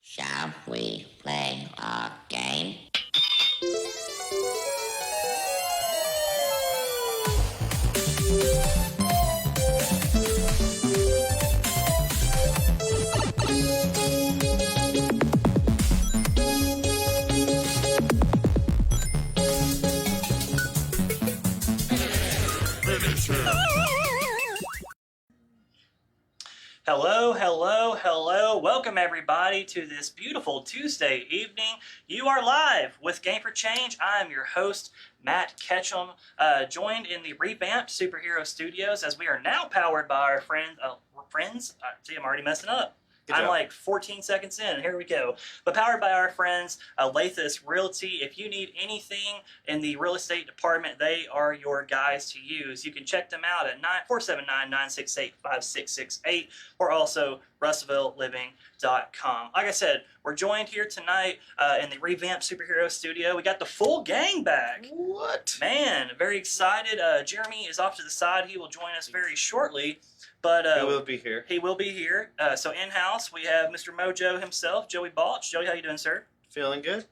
Shall we play a game? Hello, hello, hello. Welcome everybody to this beautiful Tuesday evening. You are live with Game for Change. I'm your host, Matt Ketchum, joined in the revamped Superhero Studios as we are now powered by our friends. See, I'm already messing up. I'm like 14 seconds in, and here we go. But powered by our friends, Lathis Realty. If you need anything in the real estate department, they are your guys to use. You can check them out at 479-968-5668 or also RussellvilleLiving.com. Like I said, we're joined here tonight in the revamped Superhero Studio. We got the full gang back. What? Man, very excited. Jeremy is off to the side. He will join us very shortly. But he will be here. He will be here. So in-house, we have Mr. Mojo himself, Joey Balch. Joey, how you doing, sir? Feeling good.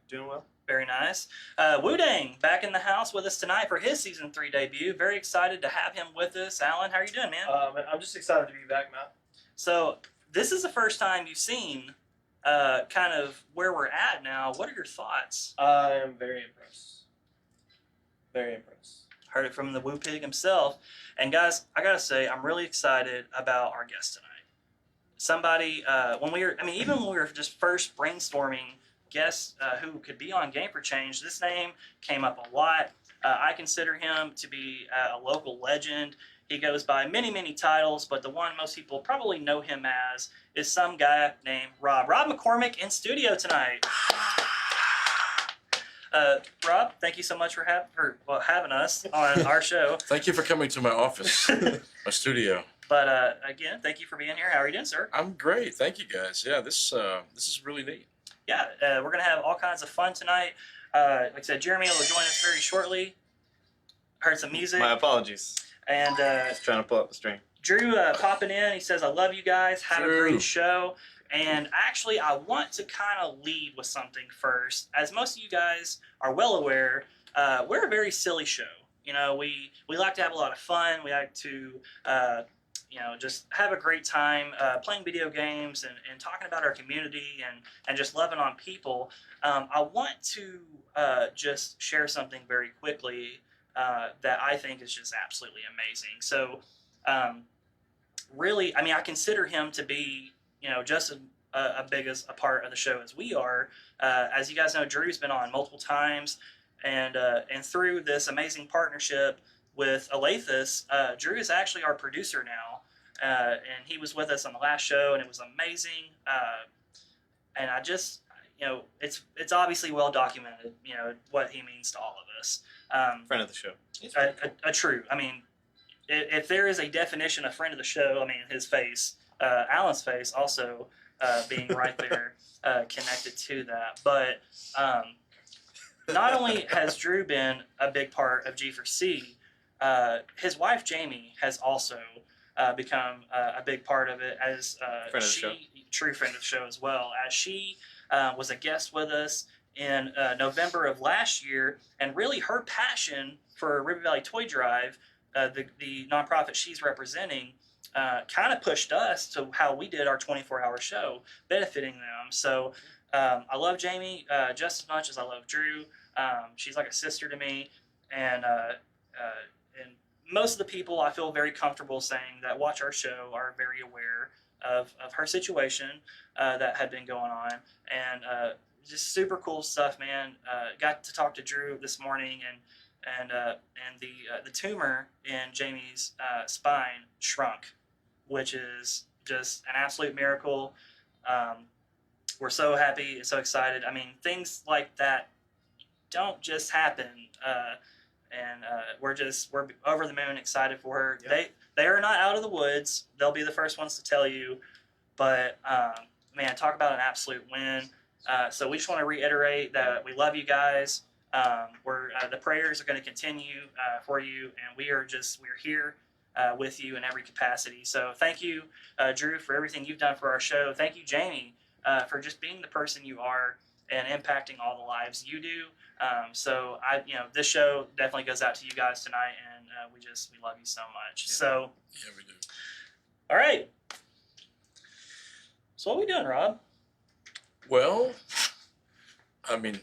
Doing well. Very nice. Wu-Dang back in the house with us tonight for his Season 3 debut. Very excited to have him with us. Alan, how are you doing, man? I'm just excited to be back, Matt. So this is the first time you've seen kind of where we're at now. What are your thoughts? I am very impressed. Very impressed. Heard it from the Woo Pig himself. And guys, I gotta say, I'm really excited about our guest tonight. Somebody, even when we were just first brainstorming guests who could be on Game for Change, this name came up a lot. I consider him to be a local legend. He goes by many, many titles, but the one most people probably know him as is some guy named Robb McCormick in studio tonight. Rob, thank you so much for having us on our show. Thank you for coming to my office, my studio. But again, thank you for being here. How are you doing, sir? I'm great. Thank you, guys. Yeah, this is really neat. Yeah, we're going to have all kinds of fun tonight. Like I said, Jeremy will join us very shortly. Heard some music. My apologies. And just trying to pull up the string. Drew popping in. He says, I love you guys. Have a great show. And actually, I want to kind of lead with something first. As most of you guys are well aware, we're a very silly show. You know, we like to have a lot of fun. We like to, just have a great time playing video games and talking about our community and just loving on people. I want to just share something very quickly that I think is just absolutely amazing. So, really, I consider him to be just as big as a part of the show as we are. As you guys know, Drew's been on multiple times, and through this amazing partnership with Lathis, Drew is actually our producer now, and he was with us on the last show, and it was amazing. And I just, it's obviously well documented, what he means to all of us. Friend of the show. A true. If there is a definition of friend of the show, his face. Alan's face also being right there connected to that. But not only has Drew been a big part of G4C, his wife Jamie has also become a big part of it as true friend of the show as well, as she was a guest with us in November of last year, and really her passion for River Valley Toy Drive, the nonprofit she's representing, kind of pushed us to how we did our 24-hour show, benefiting them. So I love Jamie just as much as I love Drew. She's like a sister to me, and most of the people I feel very comfortable saying that watch our show are very aware of her situation that had been going on, and just super cool stuff, man. Got to talk to Drew this morning, and the tumor in Jamie's spine shrunk which is just an absolute miracle. We're so happy and so excited. I mean, things like that don't just happen. We're over the moon excited for her. Yep. They are not out of the woods. They'll be the first ones to tell you. But man, talk about an absolute win. So we just want to reiterate that we love you guys. The prayers are going to continue for you, and we're here with you in every capacity. So thank you, Drew, for everything you've done for our show. Thank you, Jamie, for just being the person you are and impacting all the lives you do. This show definitely goes out to you guys tonight, and we love you so much. Yeah. So Yeah, we do. all right. So what are we doing, Rob? Well, I mean,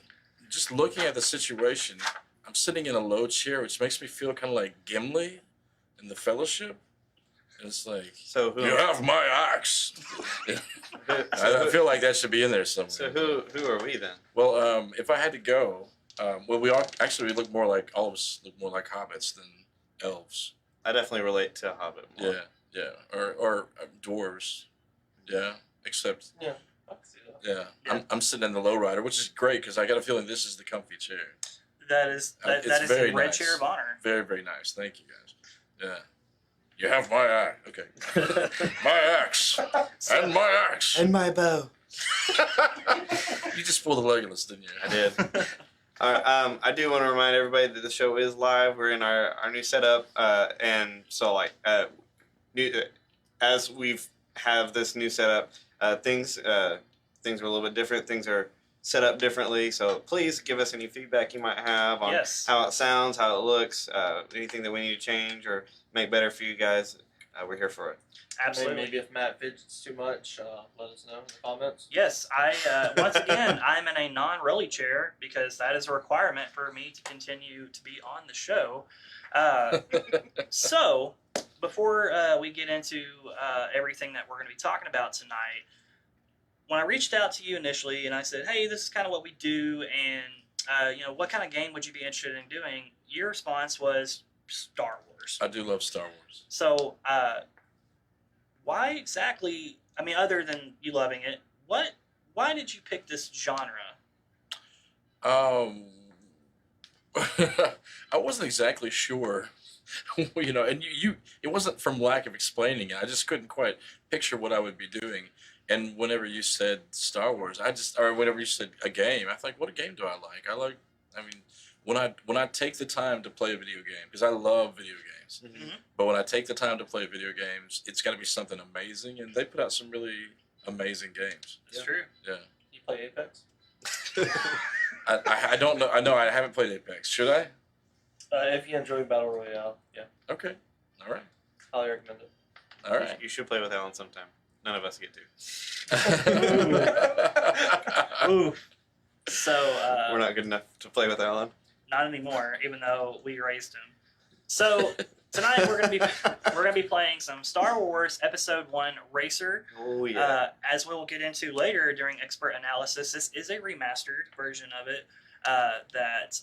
just looking at the situation, I'm sitting in a low chair, which makes me feel kind of like Gimli in the Fellowship. And it's like, So who? you have my axe. I feel like that should be in there somewhere. So who are we then? Well, if I had to go, we look more like, all of us look more like hobbits than elves. I definitely relate to Hobbit more. Yeah. Or dwarves. Yeah. Except, Yeah, I can see that. yeah. I'm sitting in the lowrider, which is great because I got a feeling this is the comfy chair. That is It's that is very the red nice. chair of honor. Very, very nice. Thank you, guys. Yeah. You have my axe. Okay. My axe. And my axe. And my bow. You just pulled the Legolas, didn't you? I did. All right, I do want to remind everybody that the show is live. We're in our new setup, and so as we've have this new setup, things are a little bit different. Things are set up differently. So please give us any feedback you might have on how it sounds, how it looks, anything that we need to change or make better for you guys. We're here for it. Absolutely. Maybe if Matt fidgets too much, let us know in the comments. Yes, once again, I'm in a non-rolly chair because that is a requirement for me to continue to be on the show. So, before we get into everything that we're going to be talking about tonight, when I reached out to you initially and I said, hey, this is kind of what we do, and what kind of game would you be interested in doing? Your response was Star Wars. I do love Star Wars. So, why exactly, I mean, other than you loving it, why did you pick this genre? I wasn't exactly sure, and it wasn't from lack of explaining it. I just couldn't quite picture what I would be doing. And whenever you said Star Wars, or whenever you said a game, I thought, what game do I like? When I take the time to play a video game, because I love video games, Mm-hmm. but when I take the time to play video games, it's got to be something amazing, and they put out some really amazing games. It's true. Yeah. You play Apex? I don't know. I know I haven't played Apex. Should I? If you enjoy Battle Royale, yeah. Okay. All right. Highly recommend it. All right. You should play with Alan sometime. None of us get to. Ooh. So We're not good enough to play with Alan. not anymore, even though we raised him. So tonight we're gonna be playing some Star Wars Episode 1 Racer. Oh yeah. As we will get into later during expert analysis, this is a remastered version of it that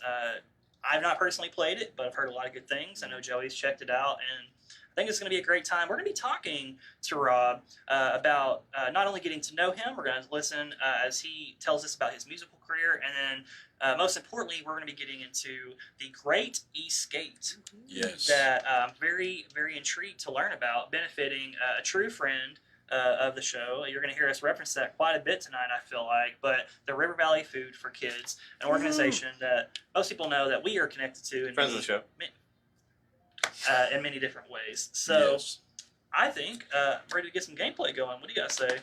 I've not personally played it, but I've heard a lot of good things. I know Joey's checked it out, and I think it's going to be a great time. We're going to be talking to Rob about not only getting to know him, we're going to listen as he tells us about his musical career, and then most importantly, we're going to be getting into the Great E-Skate Yes. that I'm very, very intrigued to learn about, benefiting a true friend of the show. You're going to hear us reference that quite a bit tonight, I feel like, but the River Valley Food for Kids, an organization that most people know that we are connected to. In Friends of the show. In many different ways. So Yes. I think I'm ready to get some gameplay going. What do you guys say?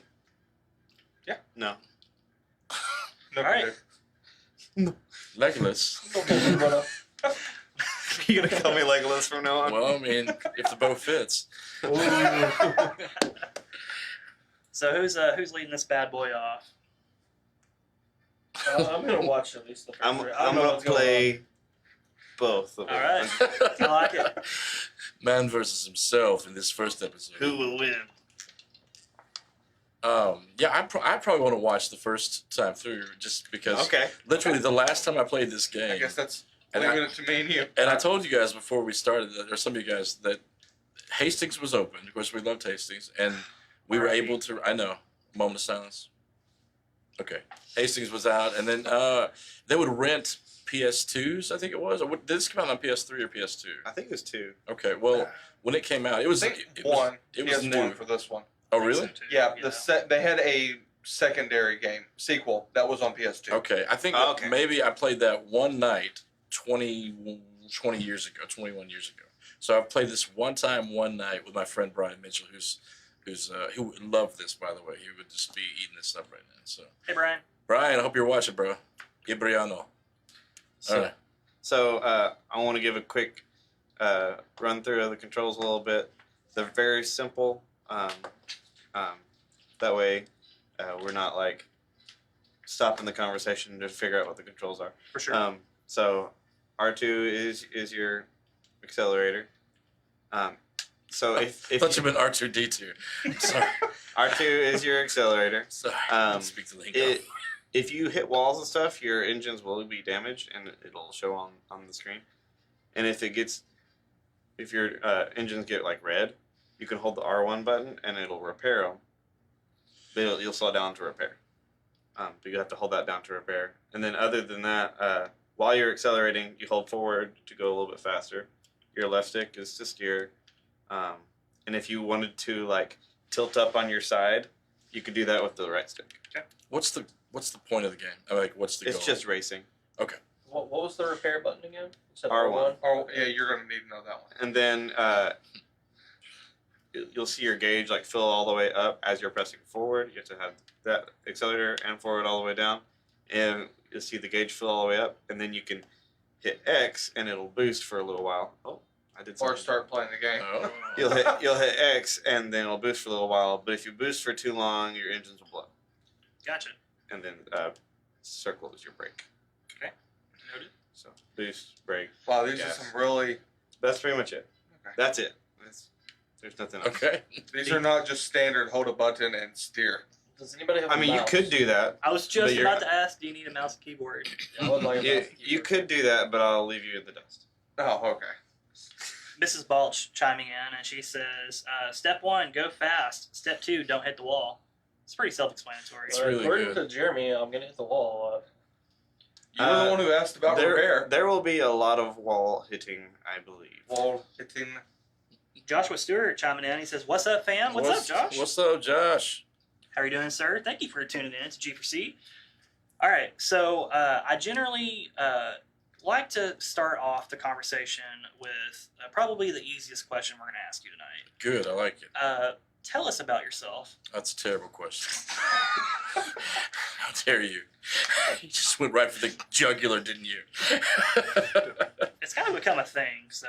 Yeah. No. All right. Legolas. You gonna call me Legolas from now on? Well, I mean, if the bow fits. So who's leading this bad boy off? I'm going to watch at least the first I'm three. I don't know gonna what's going play both of them. All right. I like it. Man versus himself in this first episode. Who will win? Yeah, I probably want to watch the first time through just because. Okay. Literally, the last time I played this game. I guess that's And leaving it to me and you. And I told you guys before we started, or some of you guys, that Hastings was open. Of course, we loved Hastings, and we were able to. I know. Moment of silence. Okay, Hastings was out, and then they would rent PS2s. I think it was. Or did this come out on PS3 or PS2? I think it was 2. Okay, well, when it came out, it was I think it one. was, it was PS1 new. for this one. Oh, really? Yeah, they had a secondary game sequel that was on PS2. Okay, I think maybe I played that one night 20 years ago, 21 years ago. So I've played this one night with my friend Brian Mitchell, who loved this, by the way. He would just be eating this up right now. So Hey, Brian. Brian, I hope you're watching, bro. Ibriano. All right. So I want to give a quick run through of the controls a little bit. They're very simple. That way we're not like stopping the conversation to figure out what the controls are. For sure. So R2 is your accelerator. So if I thought you meant R2D2. Sorry. R2 is your accelerator. Sorry. I don't speak the lingo. If you hit walls and stuff, your engines will be damaged, and it'll show on the screen. And if your engines get like red, you can hold the R1 button, and it'll repair them. You'll slow down to repair. But you have to hold that down to repair. And then other than that, while you're accelerating, you hold forward to go a little bit faster. Your left stick is to steer. And if you wanted to like tilt up on your side, you could do that with the right stick. Okay. What's the point of the game? I mean, like, what's the goal? It's just racing. Okay. What was the repair button again? You said R1. Oh, yeah, you're going to need to know that one. And then you'll see your gauge like fill all the way up as you're pressing forward. You have to have that accelerator and forward all the way down. And you'll see the gauge fill all the way up. And then you can hit X and it'll boost for a little while. Oh, I did something. Or start playing the game. Oh. You'll hit X and then it'll boost for a little while. But if you boost for too long, your engines will blow. Gotcha. And then circle is your brake. Okay. Noted. So boost, brake. Wow, these gas. are some really... That's pretty much it. Okay. That's it. There's nothing else. Okay. These are not just standard hold a button and steer. Does anybody have I a mean, mouse? you could do that. I was just But you're- about to ask, do you need a mouse and keyboard? I would like a mouse and You keyboard. could do that, but I'll leave you in the dust. Oh, okay. Mrs. Balch chiming in, and she says, step 1, go fast. Step 2, don't hit the wall. It's pretty self-explanatory. It's Well, really according good. to Jeremy, I'm gonna hit the wall a lot. You were the one who asked about repair. There will be a lot of wall hitting, I believe. Wall hitting. Joshua Stewart chiming in. He says, what's up, fam? What's up, Josh? What's up, Josh? How are you doing, sir? Thank you for tuning in to G4C. All right, so I generally like to start off the conversation with probably the easiest question we're going to ask you tonight. Good, I like it. Tell us about yourself. That's a terrible question. How dare you? You just went right for the jugular, didn't you? It's kind of become a thing, so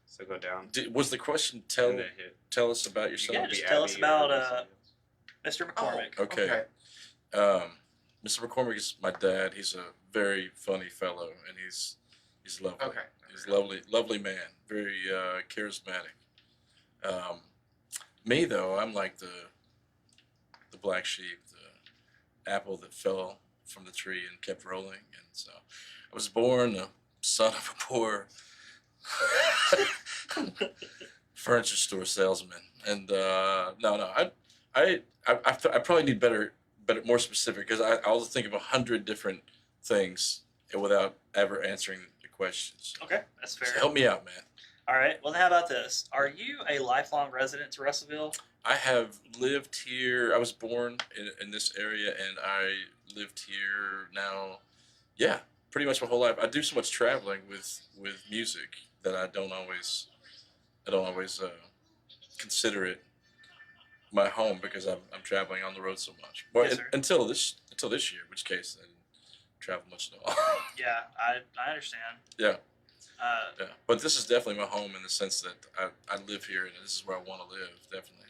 So go down. Was the question And then hit. tell us about yourself? Yeah, just Be tell us Abby about or something else. Mr. McCormick. Okay. Mr. McCormick is my dad. He's a very funny fellow, and he's lovely. Okay. He's a lovely man. Very charismatic. Me though, I'm like the black sheep, the apple that fell from the tree and kept rolling. And so I was born the son of a poor furniture store salesman. And I probably need better, more specific, because I'll think of 100 different things without ever answering the questions. Okay, that's fair. So help me out, man. All right, well, then how about this? Are you a lifelong resident to Russellville? I have lived here. I was born in this area, and I lived here now, yeah, pretty much my whole life. I do so much traveling with music that I don't always consider it my home, because I'm traveling on the road so much. Well, Yes, sir. until this year, in which case I didn't travel much at all. Yeah, I understand. Yeah. Yeah, but this is definitely my home in the sense that I live here, and this is where I want to live, definitely.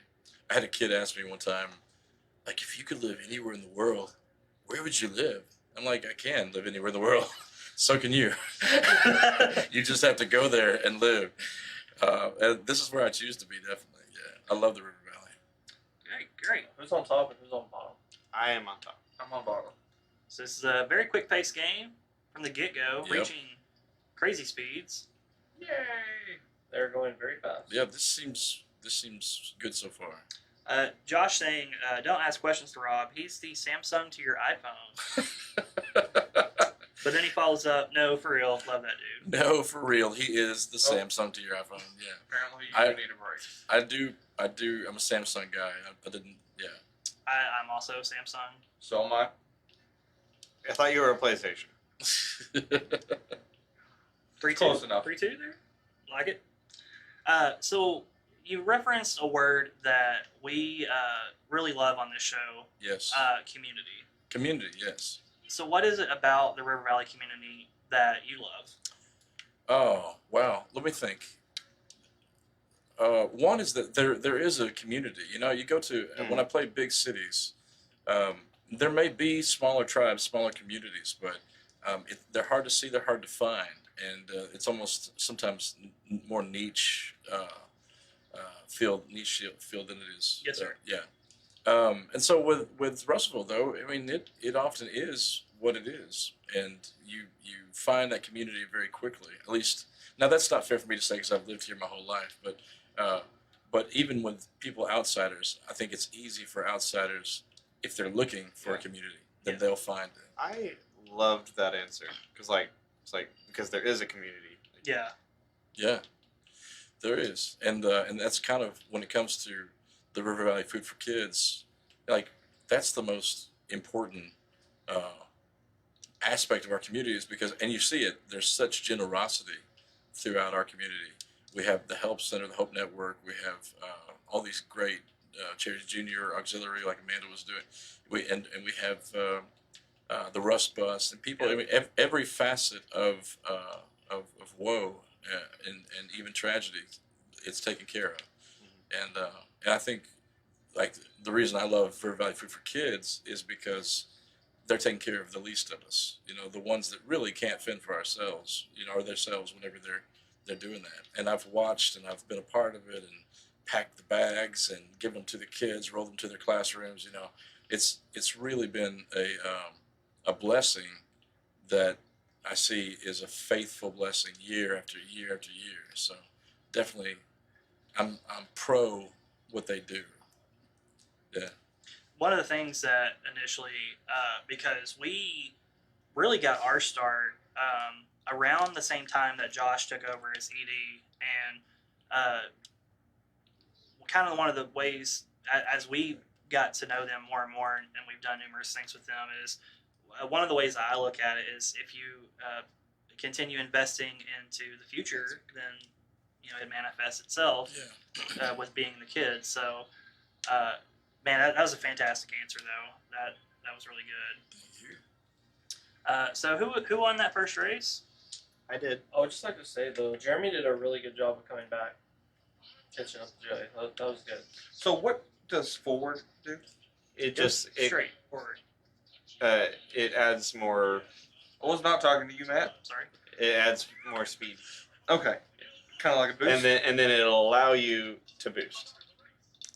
I had a kid ask me one time, like, if you could live anywhere in the world, where would you live? I'm like, I can live anywhere in the world. So can you. You just have to go there and live. And this is where I choose to be, definitely. Yeah, I love the River Valley. Great. Who's on top and who's on bottom? I am on top. I'm on bottom. So this is a very quick-paced game from the get-go, Yep. reaching crazy speeds. Yay! They're going very fast. Yeah, this seems good so far. Josh saying, don't ask questions to Rob. He's the Samsung to your iPhone. But then he follows up, no, for real, love that dude. No, for real, he is the Samsung to your iPhone. Yeah, Apparently, I- you need a break. I do. I'm a Samsung guy. I didn't. Yeah. I'm also Samsung. So am I. I thought you were a PlayStation. 3-2. Close enough. 3-2 there? Like it? So you referenced a word that we really love on this show, Yes. community. Community. Yes. So what is it about the River Valley community that you love? Oh wow. Let me think. One is that there is a community. You know, you go to when I play big cities, there may be smaller tribes, smaller communities, but they're hard to see, they're hard to find, and it's almost sometimes more niche field than it is. Yes, sir. Yeah. And so with Russellville, though, I mean, it often is what it is, and you find that community very quickly. At least now, that's not fair for me to say because I've lived here my whole life, but even with people outsiders, I think it's easy for outsiders if they're looking for a community, then they'll find it. I loved that answer because because there is a community. Yeah. Yeah, there is, and that's kind of when it comes to the River Valley Food for Kids, like that's the most important aspect of our community is because, and you see it, there's such generosity throughout our community. We have the Help Center, the Hope Network. We have all these great Charities Junior Auxiliary, like Amanda was doing. We have the Rust Bus and people. I mean, every facet of woe and even tragedy, it's taken care of. And I think like the reason I love River Valley Food for Kids is because they're taking care of the least of us. You know, the ones that really can't fend for ourselves. You know, or themselves whenever they're doing that. And I've watched and I've been a part of it and packed the bags and given them to the kids, rolled them to their classrooms. You know, it's really been a blessing that I see is a faithful blessing year after year after year. So definitely, I'm pro what they do. Yeah. One of the things that initially, because we really got our start around the same time that Josh took over as ED, and kind of one of the ways as we got to know them more and more, and we've done numerous things with them, is one of the ways I look at it is if you continue investing into the future, then it manifests itself with being the kid. So. Man, that was a fantastic answer, though. That was really good. Thank you. So who won that first race? I did. I would just like to say, though, Jeremy did a really good job of coming back, catching up to Joey. That was good. So what does forward do? It just straight forward. it adds more. I was not talking to you, Matt. Sorry. It adds more speed, Okay. Kind of like a boost. and then it'll allow you to boost.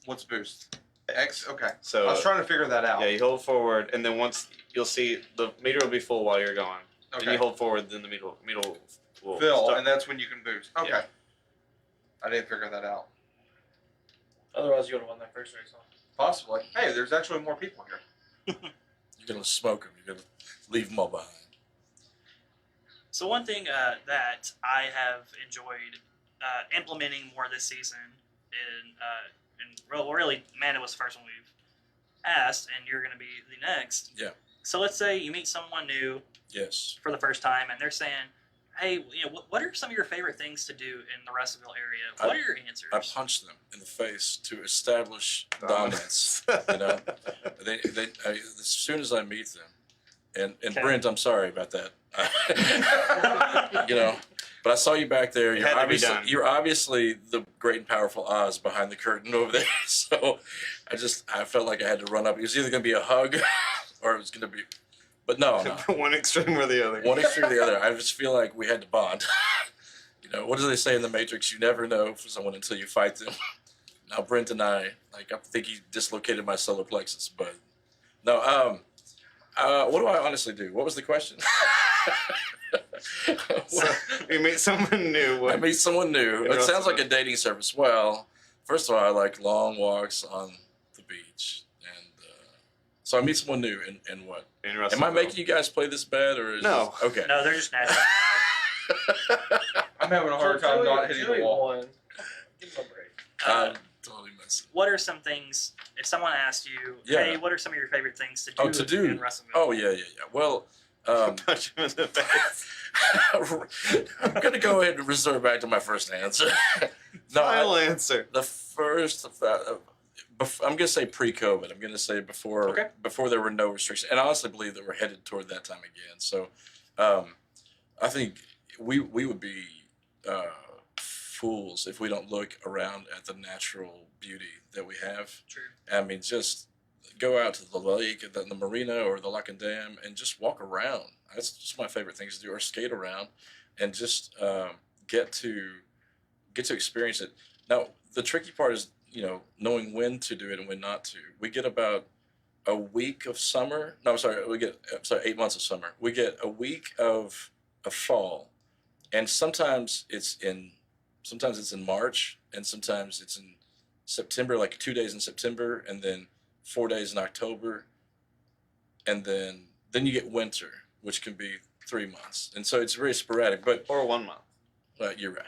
What's boost? X. Okay. So I was trying to figure that out. yeah, you hold forward, and then once you'll see the meter will be full while you're going. Okay. Then you hold forward, then the meter will Fill, start. and that's when you can boost. Okay. Yeah. I didn't figure that out. Otherwise, you would have won that first race. Huh? Possibly. Hey, there's actually more people here. You're gonna smoke them. You're gonna leave them all behind. So one thing that I have enjoyed implementing more this season, and really, Amanda was the first one we've asked, and you're going to be the next. Yeah. So let's say you meet someone new Yes. for the first time, and they're saying, "Hey, what are some of your favorite things to do in the Russellville area?" What are your answers? I punch them in the face to establish dominance. You know, as soon as I meet them, and Okay. Brent, I'm sorry about that. But I saw you back there. It had to be done. You're obviously the great and powerful Oz behind the curtain over there. So I felt like I had to run up. It was either going to be a hug, or it was going to be, but no. One extreme or the other. One extreme or the other. I just feel like we had to bond. What do they say in the Matrix? You never know for someone until you fight them. Now Brent and I think he dislocated my solar plexus, but no. What do I honestly do? What was the question? Well, You meet someone new. I meet someone new. In It sounds like Russellville. a dating service. Well, first of all, I like long walks on the beach, and so I meet someone new. And what? In Am I Russellville. making you guys play this bad, or is No. this, okay? No, they're just natural. I'm having a hard time not hitting the wall. Give him a break. I'm totally messing. What are some things, if someone asked you, Yeah. hey, what are some of your favorite things to do, Oh, to do. in Russellville? Oh yeah. Well, Punch him in the face. I'm gonna go ahead and reserve back to my first answer. No, Final answer. the first. I'm gonna say pre-COVID. I'm gonna say before Okay. before there were no restrictions, and I honestly believe that we're headed toward that time again. So, I think we would be fools if we don't look around at the natural beauty that we have. True. I mean, just go out to the lake, the marina, or the Lock and Dam, and just walk around. That's just my favorite things to do, or skate around, and just get to experience it. Now, the tricky part is, knowing when to do it and when not to. We get about a week of summer. No, I'm sorry. 8 months of summer. We get a week of fall, and sometimes it's in March, and sometimes it's in September, like 2 days in September, and then 4 days in October, and then you get winter, which can be 3 months, and so it's very sporadic. But Or 1 month. you're right.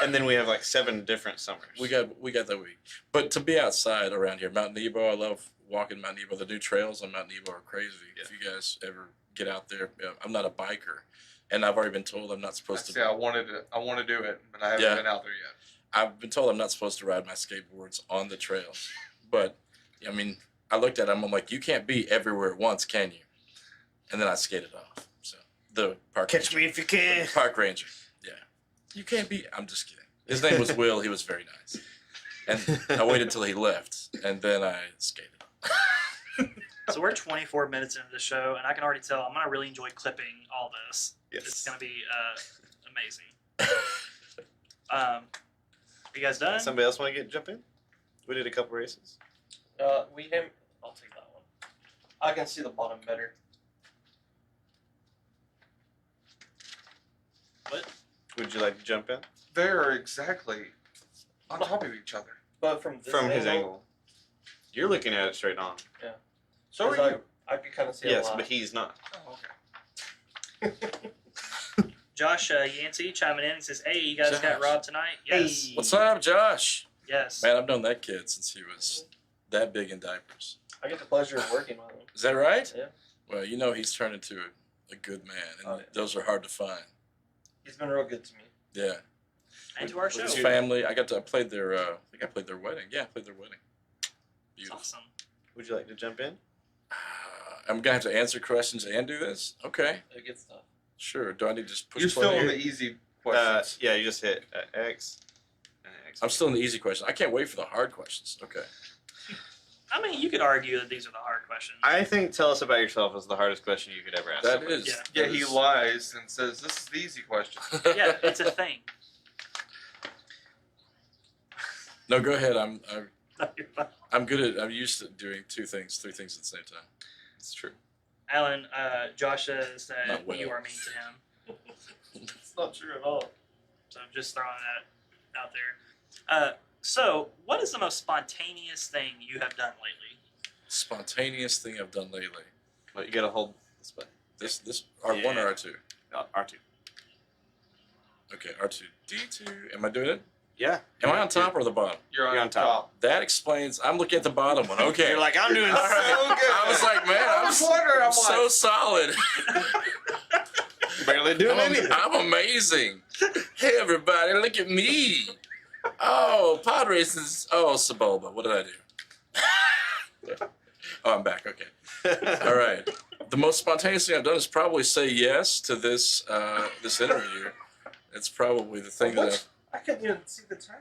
And then we have like 7 different summers. We got that week. But to be outside around here, Mount Nebo, I love walking Mount Nebo. The new trails on Mount Nebo are crazy. Yeah. If you guys ever get out there, I'm not a biker, and I've already been told I'm not supposed to. Yeah, I want to do it, but I haven't Yeah. been out there yet. I've been told I'm not supposed to ride my skateboards on the trails, but I mean, I looked at him. I'm like, you can't be everywhere at once, can you? And then I skated off. So the park Catch me if you can. park ranger. Yeah, you can't be. I'm just kidding. His name was Will. He was very nice, and I waited till he left, and then I skated off. So we're 24 minutes into the show, and I can already tell I'm going to really enjoy clipping all this. Yes. It's going to be amazing. You guys done? Somebody else want to jump in? We did a couple races. I'll take that one. I can see the bottom better. What? Would you like to jump in? They're exactly on top of each other. But from this From his angle. You're looking at it straight on. So are you. I can kind of see a Yes, lot. but he's not. Oh, okay. Josh Yancey chiming in and says, hey, you guys got Josh. Rob tonight? Yes. Hey. What's up, Josh? Yes. Man, I've known that kid since he was that big in diapers. I get the pleasure of working with him. Is that right? Yeah. Well, he's turned into a good man, and Oh, yeah. those are hard to find. He's been real good to me. Yeah. And to our With show. his family, I played their. I think I played their wedding. Yeah, I played their wedding. It's Beautiful. awesome. Would you like to jump in? I'm gonna have to answer questions and do this. Okay, Good stuff. sure. Do I need to just push You're still play on here? the easy questions. Yeah, you just hit X. And X. I'm still in the easy question. I can't wait for the hard questions. Okay. I mean, you could argue that these are the hard questions. I think tell us about yourself is the hardest question you could ever ask. That somebody. is. Yeah. Yeah, he lies and says this is the easy question. Yeah, it's a thing. No, go ahead. I'm You're fine. I'm used to doing 2 things, 3 things at the same time. It's true. Alan, Josh says that Not well. you are mean to him. It's not true at all. So I'm just throwing that out there. So, what is the most spontaneous thing you have done lately? Spontaneous thing I've done lately. But you gotta hold this button. This R1 Yeah. or R2? R2. Okay, R2D2. Am I doing it? Yeah. Am I on top or the bottom? You're You're on on top. That explains. I'm looking at the bottom one. Okay. You're like, I'm doing All so right. good. I was like, man, I was wondering. I'm so like, solid. barely doing anything. I'm amazing. Hey, everybody, look at me. Oh, pod races. Oh, Saboba. What did I do? Oh, I'm back. Okay. All right. The most spontaneous thing I've done is probably say yes to this this interview. It's probably the thing that I couldn't even see the time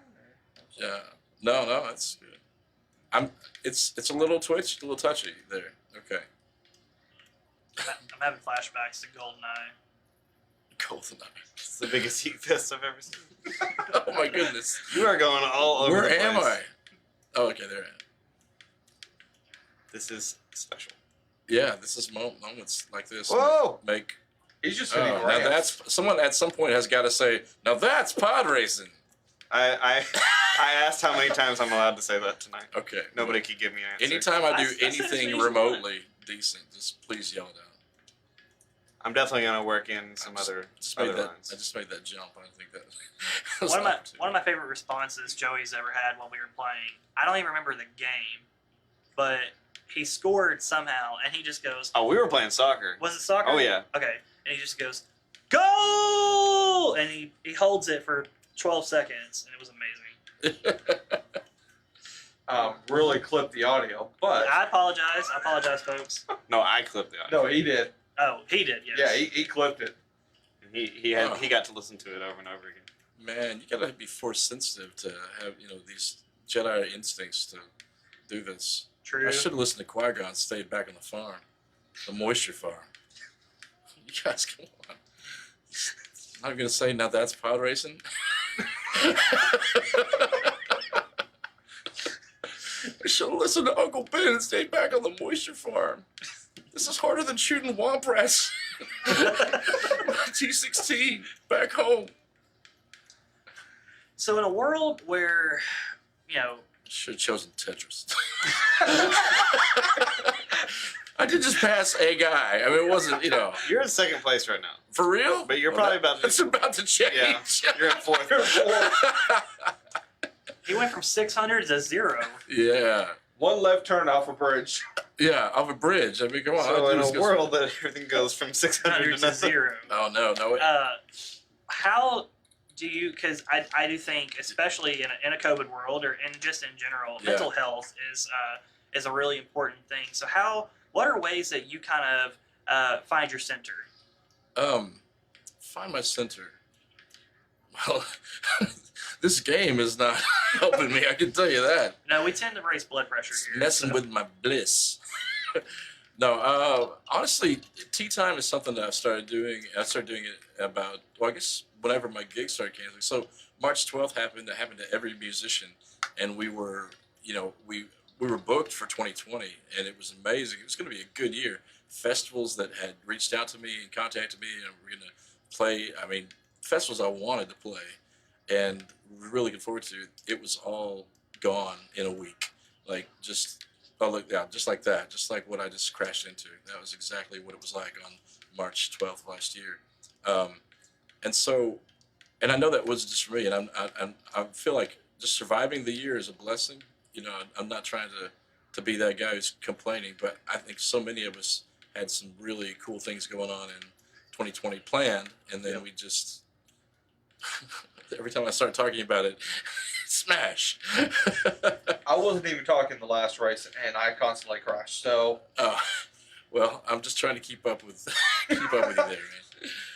there. no, that's good. It's a little twitch, a little touchy there. Okay. I'm having flashbacks to GoldenEye. GoldenEye. It's the biggest heat fest I've ever seen. Oh my goodness. You are going all over Where the place. am I? Oh, okay, there I am. This is special. Yeah, this is moments like this Whoa! make He's just hitting now ramps. that's someone at some point has got to say, now that's pod racing. I asked how many times I'm allowed to say that tonight. Okay. Nobody could give me an answer. Anytime I do That's anything reasonable. remotely decent, just please yell it out. I'm definitely gonna work in some I other made that, runs. I just made that jump. I think that was One of my favorite responses Joey's ever had while we were playing. I don't even remember the game, but he scored somehow, and he just goes, Oh, we were playing soccer. "Was it soccer?" Oh yeah. Okay, and he just goes, "Goal!" And he holds it for 12 seconds, and it was amazing. Really clipped the audio, but I apologize, folks. No, I clipped the audio. no, he did. Oh, he did, yes. Yeah, he clipped it. He got to listen to it over and over again. Man, you gotta be force sensitive to have these Jedi instincts to do this. True. I should have listened to Qui-Gon and stayed back on the farm, the moisture farm. You guys, come on. I'm not gonna say now that's pod racing. I should have listened to Uncle Ben and stayed back on the moisture farm. This is harder than shooting womp rats. T16 back home. So in a world where, Should have chosen Tetris. I did just pass a guy. I mean, it wasn't, You're in second place right now, for real. but you're probably about to. It's about to change. Yeah, you're at fourth. he went from 600 to 0. Yeah. One left turn off a bridge. Yeah, off a bridge. I mean, come on. So all I in do a is go- world that everything goes from 600 100 to to nothing. 0. Oh no. How do you? Because I do think, especially in a COVID world or just in general, Yeah. mental health is a really important thing. So what are ways that you kind of find your center? Find my center. Well, this game is not helping me. I can tell you that. No, we tend to raise blood pressure It's here. messing so- with my bliss. No, honestly, tea time is something that I started doing. I started doing it about, I guess whenever my gigs started canceling. So March 12th happened. That happened to every musician, and we were, we were booked for 2020, and it was amazing. It was going to be a good year. Festivals that had reached out to me and contacted me, and we're going to play. I mean, festivals I wanted to play, and really looking forward to. It was all gone in a week, just like that, just like what I just crashed into. That was exactly what it was like on March 12th last year. And I know that was just for me, and I feel like just surviving the year is a blessing. I'm not trying to be that guy who's complaining, but I think so many of us had some really cool things going on in 2020 planned, and then we just every time I start talking about it, smash. I wasn't even talking the last race, and I constantly crashed. So Well, I'm just trying to keep up with you there, man.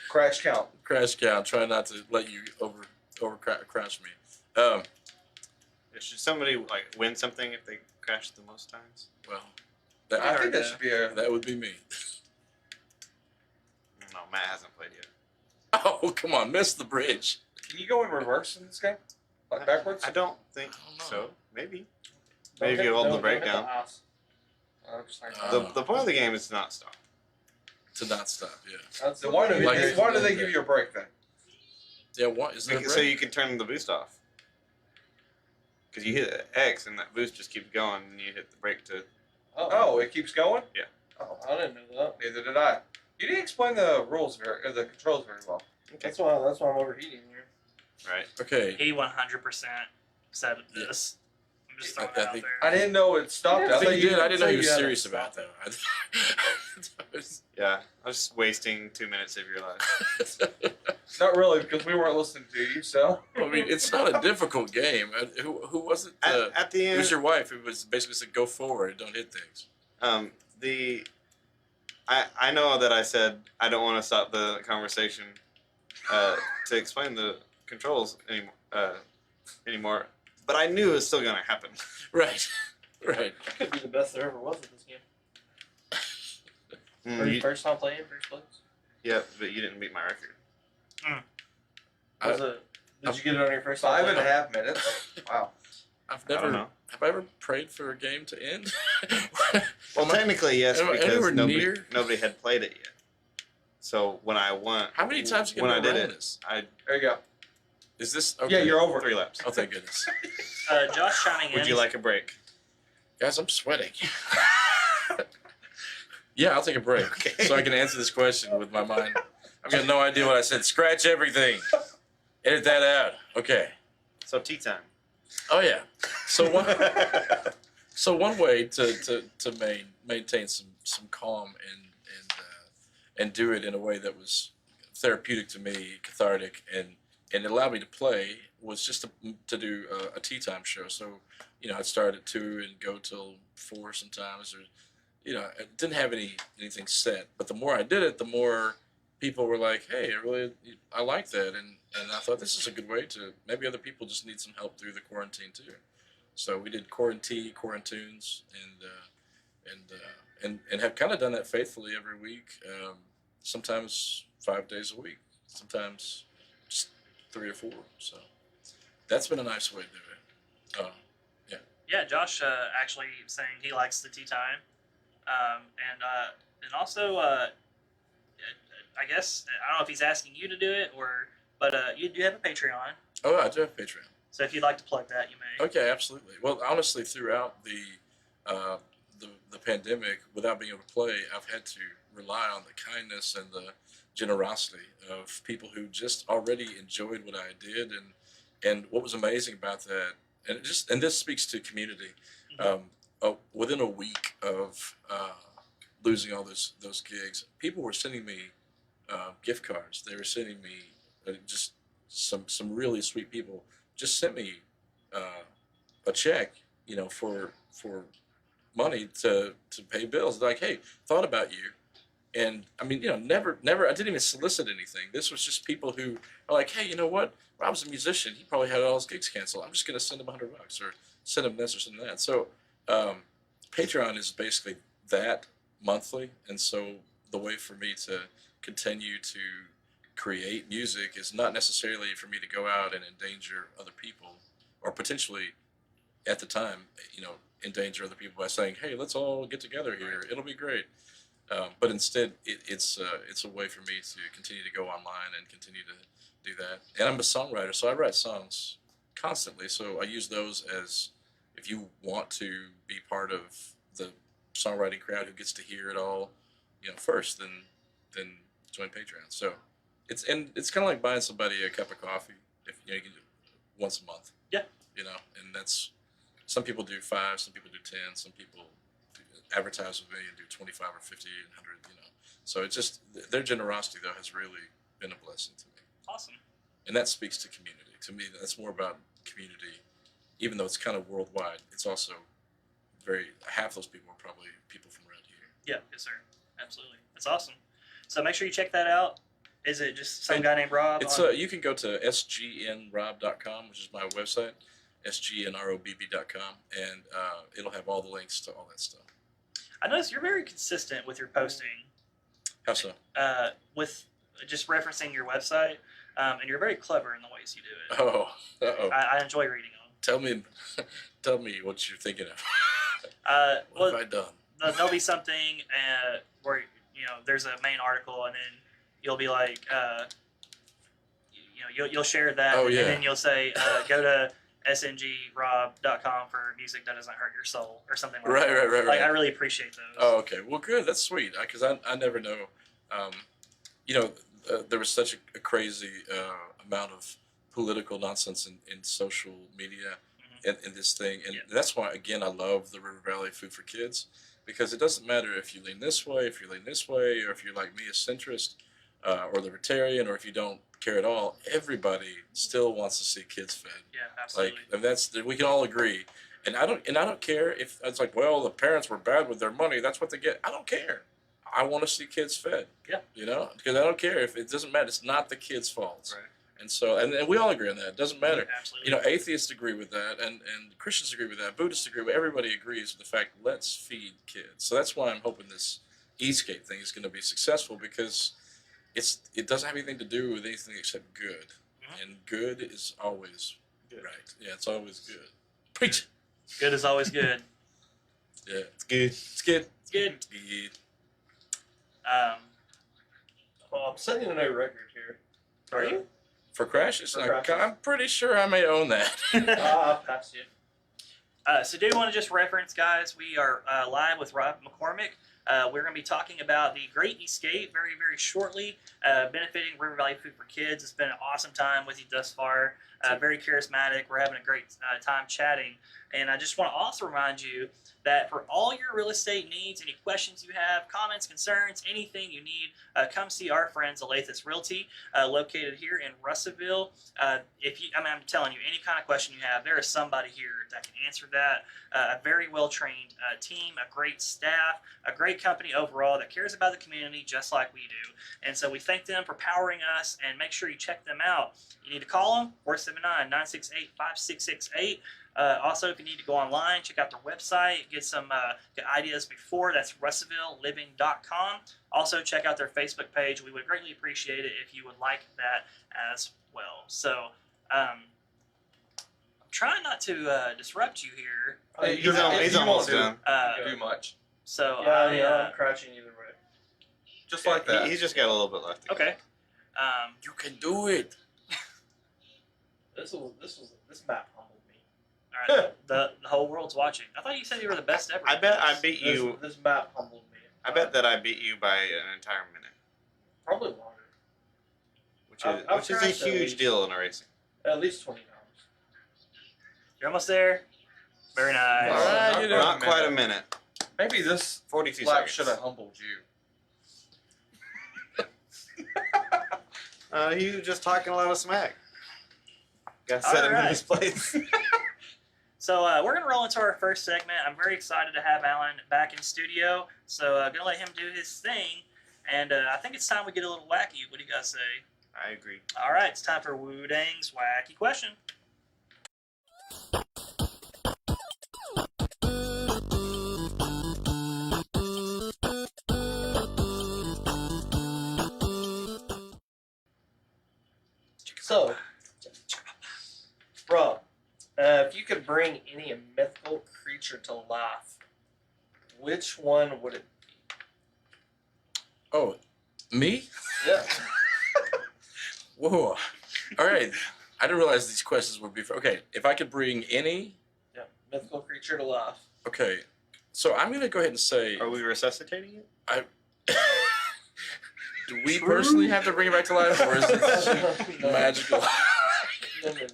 crash count. Crash count. Try not to let you over crash me. Should somebody win something if they crash the most times? Well, I think heard that that. should be a. that would be me. No, Matt hasn't played yet. Oh, come on, miss the bridge. Can you go in reverse in this game? Like backwards? I don't think I don't know. so. Maybe. Maybe if you hold the brake down. The point of the game is to not stop. To not stop, yeah. That's Then why do Like- they give you a break then? Yeah, what is there? a So break? you can turn the boost off. Because you hit X and that boost just keeps going, and you hit the brake to. Oh, it keeps going? Yeah. Oh, I didn't know that. neither did I. You didn't explain the rules the controls very well. Okay. That's why I'm overheating here. Right. Okay. He 100% said this. I'm just throwing I that out think- there. I didn't know it stopped. Yeah, I think you did. I didn't know he was you had serious to about stop that. Yeah. I was just wasting 2 minutes of your life. Not really, because we weren't listening to you, so. I mean, it's not a difficult game. Who was it? At the It end, was your wife who was basically said, "Go forward, don't hit things." I know that I said I don't want to stop the conversation to explain the controls anymore, but I knew it was still going to happen. Right. Right. That could be the best there ever was at this game. First time playing, first place. Yeah, but you didn't beat my record. Was it? Did you get it on your first time? 5.5 minutes. Wow. I've I don't never. know. Have I ever prayed for a game to end? Well, technically yes, Anywhere because near? nobody had played it yet. So when I went, How many times you when can I did run it, this? There you go. Is this Yeah, you're over. 3 laps. Oh, thank goodness. Josh chiming in. Would you like a break? Guys, I'm sweating. Yeah, I'll take a break Okay. so I can answer this question with my mind. I've got no idea what I said. Scratch everything. Edit that out. Okay. So tea time. Oh yeah. So one way to maintain some calm and do it in a way that was therapeutic to me, cathartic, and it allowed me to play was just to do a tea time show. So I'd start at 2 and go till 4 sometimes, or I didn't have anything set. But the more I did it, the more people were like, "Hey, I like that," and I thought this is a good way to maybe other people just need some help through the quarantine too. So we did quarantunes and have kind of done that faithfully every week. Sometimes 5 days a week, sometimes just 3 or 4. So that's been a nice way to do it. Yeah, Josh actually saying he likes the tea time, and also I guess I don't know if he's asking you to do it but you do have a Patreon. Oh, I do have Patreon. So if you'd like to plug that, you may. Okay, absolutely. Well, honestly, throughout the pandemic, without being able to play, I've had to rely on the kindness and the generosity of people who just already enjoyed what I did, and what was amazing about that, and this speaks to community. Within a week of losing all those gigs, people were sending me gift cards. They were sending me just some really sweet people just sent me a check, for money to pay bills. Like, hey, thought about you. And I mean, never, I didn't even solicit anything. This was just people who are like, hey, you know what? Rob's a musician. He probably had all his gigs canceled. I'm just going to send him $100 or send him this or send him that. So Patreon is basically that monthly. And so the way for me to continue to create music is not necessarily for me to go out and endanger other people, or potentially at the time, endanger other people by saying, hey, let's all get together here. It'll be great. But instead, it's a way for me to continue to go online and continue to do that. And I'm a songwriter, so I write songs constantly. So I use those as, if you want to be part of the songwriting crowd who gets to hear it all, first, then join Patreon. So it's kind of like buying somebody a cup of coffee. If you can do it once a month. Yeah. And that's, some people do 5, some people do 10, some people advertise with me and do 25 or 50 and 100. So it's just their generosity though has really been a blessing to me. Awesome. And that speaks to community. To me, that's more about community, even though it's kind of worldwide. It's also half those people are probably people from around here. Yeah, yes, sir. Absolutely. That's awesome. So make sure you check that out. Is it just some guy named Rob? It's you can go to sgnrob.com, which is my website, sgnrobb.com, and it'll have all the links to all that stuff. I notice you're very consistent with your posting. How so? With just referencing your website, and you're very clever in the ways you do it. Oh, uh-oh. I enjoy reading them. Tell me what you're thinking of. What have I done? There'll be something where there's a main article, and then you'll be like, you'll share that, oh, yeah. and then you'll say, go to sgnrob.com for music that doesn't hurt your soul, or something like that. Right. Like, I really appreciate those. Oh, okay. Well, good. That's sweet. Because I never know. There was such a crazy amount of political nonsense in social media in this thing. And that's why, again, I love the River Valley Food for Kids, because it doesn't matter if you lean this way, if you lean this way, or if you're like me, a centrist or libertarian, or if you don't care at all. Everybody still wants to see kids fed. Yeah, absolutely. And we can all agree. And I don't care if it's like, well, the parents were bad with their money. That's what they get. I don't care. I want to see kids fed. Yeah. Because I don't care if it doesn't matter. It's not the kids' fault. Right. And so, and we all agree on that. It doesn't matter. Absolutely. Atheists agree with that, and Christians agree with that. Buddhists agree with. Everybody agrees with the fact, let's feed kids. So that's why I'm hoping this Escape thing is going to be successful, because it doesn't have anything to do with anything except good, and good is always good. Right. Yeah, it's always good. Preach. Good is always good. Yeah, it's good. It's good. It's good. It's good. I'm setting a new record here. Are you? For crashes? For crashes. I'm pretty sure I may own that. I'll pass you. So do want to just reference, guys, we are live with Robb McCormick. We're going to be talking about the Great Escape very, very shortly, benefiting River Valley Food for Kids. It's been an awesome time with you thus far. Very charismatic. We're having a great time chatting. And I just want to also remind you that for all your real estate needs, any questions you have, comments, concerns, anything you need, come see our friends Alathus Realty, located here in Russellville. I'm telling you, any kind of question you have, there is somebody here that can answer that. A very well-trained team, a great staff, a great company overall that cares about the community just like we do. And so we thank them for powering us, and make sure you check them out. You need to call them, 479-968-5668. Also, if you need to go online, check out their website, get some get ideas before. That's RussellvilleLiving.com. Also, check out their Facebook page. We would greatly appreciate it if you would like that as well. So, I'm trying not to disrupt you here. He's almost done. Too much. So, I'm crouching either way. Just like that. He's just got a little bit left. okay. You can do it. This map humbled me. All right. the whole world's watching. I thought you said you were the best ever. I bet I beat you. This map humbled me. I bet that I beat you by an entire minute, Probably longer. which I've is a crashed at huge least. deal in a racing. At least 20 times. You're almost there. Very nice. All right, you Not quite a minute. Maybe this 42 lap seconds. should have humbled you. You just talking a lot of smack. Got to set him in Alright. his place. So we're going to roll into our first segment. I'm very excited to have Alan back in studio. So I'm going to let him do his thing. And I think it's time we get a little wacky. What do you guys say? I agree. All right, it's time for Wu Dang's Wacky Question. So, bro, if you could bring any mythical creature to life, which one would it Oh, me? be? Yeah. Whoa. All right. I didn't realize these questions would be for. Okay, if I could bring any. Yeah, mythical creature to life. Okay, so I'm gonna go ahead and say. Are we resuscitating it? Do we personally have to bring it back to life, or is it No. magical? No. Clear.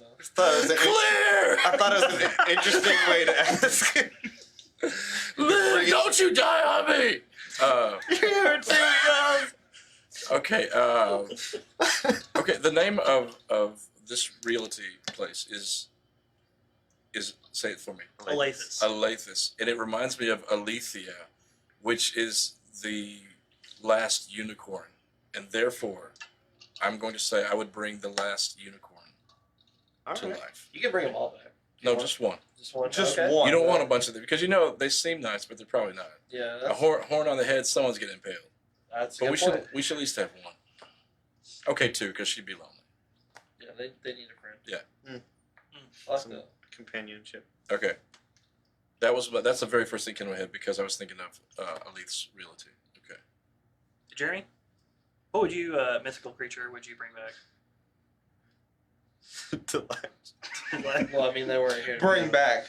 I thought it was an interesting way to ask. Liv, don't you die on me. You're too young. Okay. Okay. The name of this realty place is say it for me. Alathus. Alathus, and it reminds me of Alethea, which is the last unicorn, and therefore, I'm going to say I would bring the last unicorn to Alright. life. You can bring them all back. No, just one. Just one. Just okay. one. You don't want a bunch of them because they seem nice, but they're probably not. Yeah, A that's, horn on the head, someone's getting impaled. that's a But good we should point. we should at least have one. Okay, two, because she'd be lonely. Yeah, they need a friend. Yeah. I like Some that. companionship. Okay. That's the very first thing that came to my head because I was thinking of Aleth's realty. Okay. Jeremy, what would you, mythical creature, would you bring back? To life. Well, I mean, they weren't here. Bring back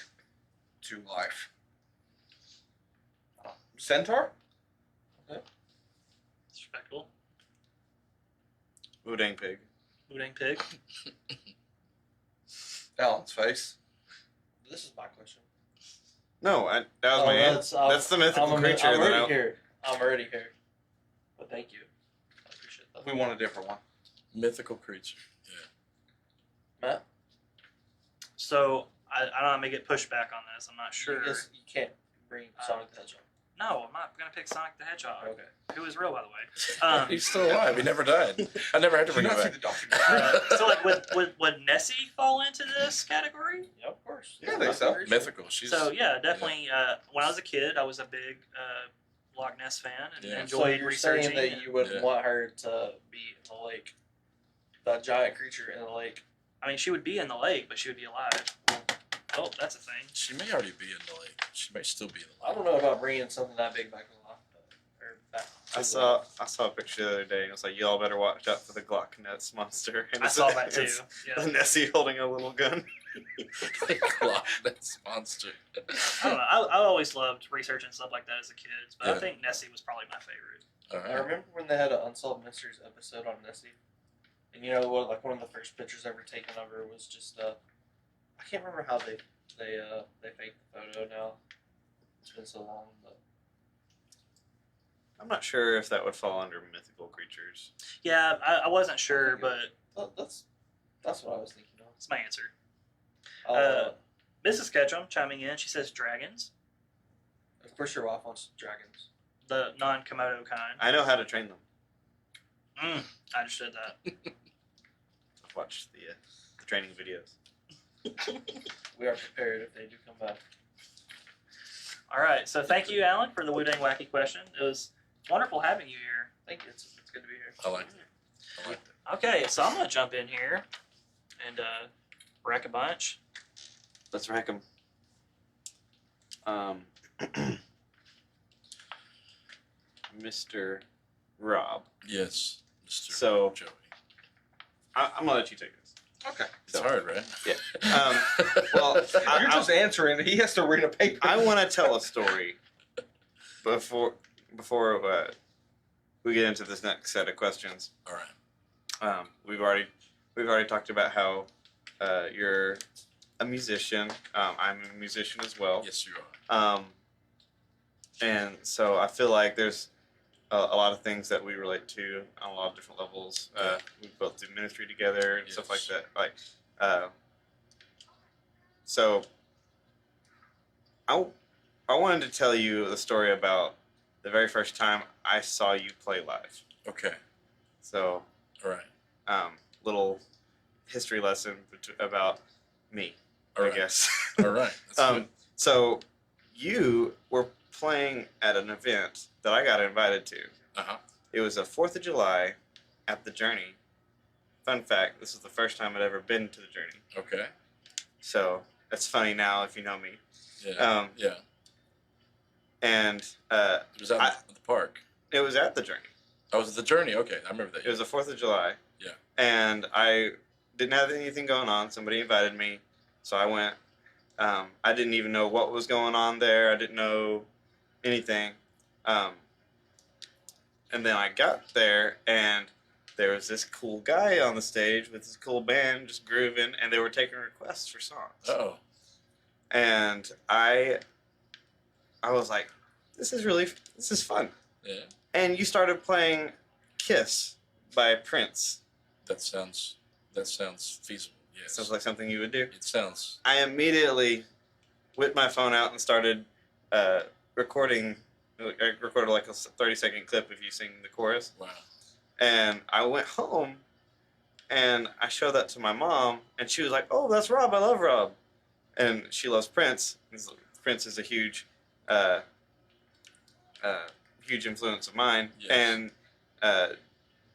to life. Centaur? Respectable. Wu Dang Pig. Wu Dang Pig. Alan's face. This is my question. No, that was my answer. That's the mythical creature. I'm that already here. I'm already here. But thank you. I appreciate that. We want a different one. Mythical creature. Yeah. Matt? So I don't know. I may get pushback on this. I'm not sure. You can't bring Sonic the Hedgehog. No, I'm not gonna pick Sonic the Hedgehog. Okay. Who is real, by the way. He's still alive. He never died. I never had to Did bring you him not see back. the documentary? So like, would Nessie fall into this category? Yeah, of course. Yeah, I think so. Mythical. She's So yeah, definitely. When I was a kid, I was a big Loch Ness fan and Yeah. So enjoyed you're researching. saying that you would Yeah. want her to be in the lake, that giant creature in the lake. I mean, she would be in the lake, but she would be alive. Oh, that's a thing. She may already be in the lake. She may still be in the I don't know about bringing something that big back to life, or back I saw a picture the other day, and it was like, y'all better watch out for the Glock Ness monster. And I saw that too. It's Yeah. Nessie holding a little gun. Glock, that's monster. I don't know. I always loved researching stuff like that as a kid, but I Yeah. think Nessie was probably my favorite. All I right. remember when they had an Unsolved Mysteries episode on Nessie, and you know what? Like one of the first pictures ever taken of her was just I can't remember how they faked the photo now. It's been so long, but I'm not sure if that would fall under mythical creatures. Yeah, I wasn't sure, but that's what I was thinking of. it's my answer. Uh, Mrs. Ketchum chiming in, she says dragons, of course, your wife wants dragons. the non-Komodo kind. I know how to train them. I understood that. I've watched the training videos. We are prepared if they do come back. All right, so thank you, Alan, for the Wu-Dang Wacky question. It was wonderful having you here. Thank you. It's good to be here. I like that. I like that. Okay, so I'm going to jump in here and wreck a bunch. Let's rack them. Mr. Rob. Yes, Mr. So- Joey. I'm gonna let you take this. Okay. It's hard, right? Yeah. Well, You're just answering. He has to read a paper. I want to tell a story before we get into this next set of questions. All right. We've already talked about how you're a musician. I'm a musician as well. Yes, you are. And so I feel like there's a lot of things that we relate to on a lot of different levels. We both do ministry together and stuff like Yes. that. So I wanted to tell you the story about the very first time I saw you play live. Okay. So All right. little history lesson about me, All I right. guess. All right. That's good. So you were playing at an event that I got invited to. Uh-huh. It was a 4th of July at the Journey. Fun fact, this is the first time I'd ever been to the Journey. Okay. So that's funny now if you know me. Yeah. Yeah. And It was out at the park. it was at the Journey. I was at the Journey. Okay, I remember that. It was the 4th of July. Yeah. And I didn't have anything going on. Somebody invited me. So I went. I didn't even know what was going on there. I didn't know anything. And then I got there, and there was this cool guy on the stage with this cool band just grooving, and they were taking requests for songs. Oh. And I was like, this is fun. Yeah. And you started playing Kiss by Prince. That sounds feasible. Yes. Sounds like something you would do. It sounds. I immediately whipped my phone out and started recording. I recorded like a 30-second clip of you singing the chorus. Wow. And I went home and I showed that to my mom, and she was like, "Oh, that's Rob. I love Rob." And she loves Prince. Prince is a huge influence of mine. Yes. And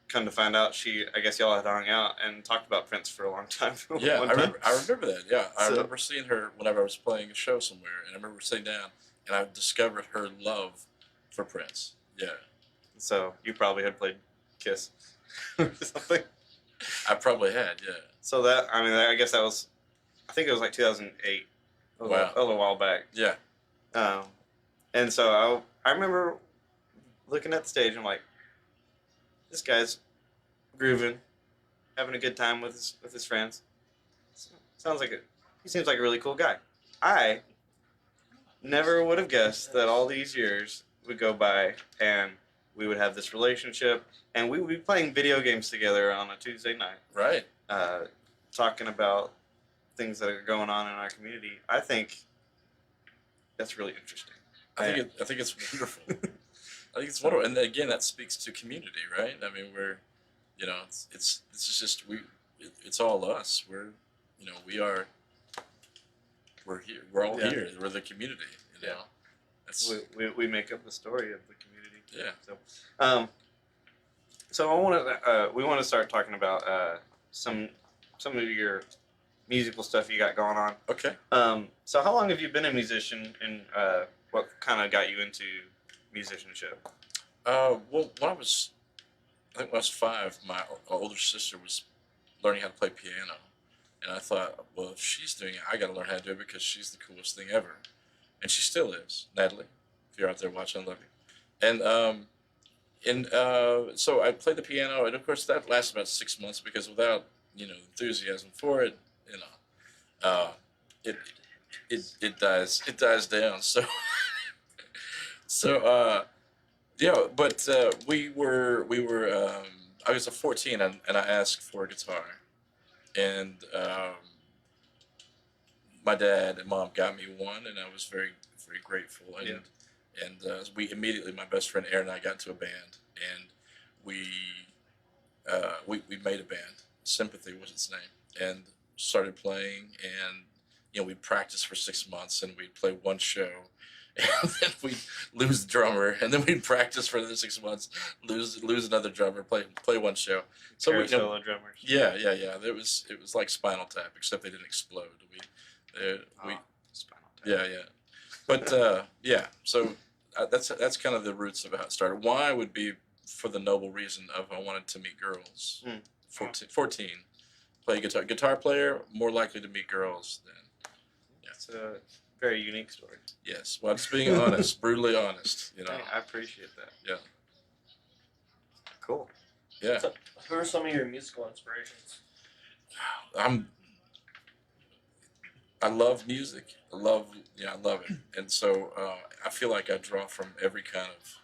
come to find out, I guess y'all had hung out and talked about Prince for a long time. Yeah, One I time. remember that. Yeah, I So- remember seeing her whenever I was playing a show somewhere, and I remember sitting down and I discovered her love for Prince. Yeah, So you probably had played Kiss or something. I probably had. Yeah. So I guess that was, I think it was like 2008. Wow. A little while back. Yeah. And so I remember looking at the stage and I'm like, this guy's grooving, having a good time with his friends. He seems like a really cool guy. I never would have guessed that all these years would go by and we would have this relationship and we would be playing video games together on a Tuesday night, Right. talking about things that are going on in our community. I think that's really interesting. I think it's wonderful. I think it's wonderful, and again, that speaks to community, right? I mean, it's all us. We're here. We're all Yeah. here. We're the community. You know. That's We make up the story of the community. yeah. So we want to start talking about some of your musical stuff you got going on. Okay. So how long have you been a musician, and what kind of got you into musicianship? Well, I think when I was 5, my older sister was learning how to play piano, and I thought, well, if she's doing it, I got to learn how to do it because she's the coolest thing ever, and she still is. Natalie, if you're out there watching, I love you. So I played the piano, and of course that lasted about 6 months because without enthusiasm for it, it dies down. So but we were I was 14 and I asked for a guitar, and my dad and mom got me one, and I was very very grateful. And we immediately, my best friend Aaron and I got into a band, and we made a band. Sympathy was its name, and started playing, and we'd practice for 6 months, and we'd play one show, and then we'd lose the drummer, and then we'd practice for another 6 months, lose another drummer, play one show. So solo drummers. Yeah. It was like Spinal Tap, except they didn't explode. Spinal Tap. Yeah. But so that's kind of the roots of how it started. Why would be for the noble reason of I wanted to meet girls. 14. Play guitar player, more likely to meet girls than. Yeah. It's a very unique story. Yes. Well, just being honest, brutally honest. Hey, I appreciate that. Yeah. Cool. Yeah. So, who are some of your musical inspirations? I love music. I love it, and so I feel like I draw from every kind of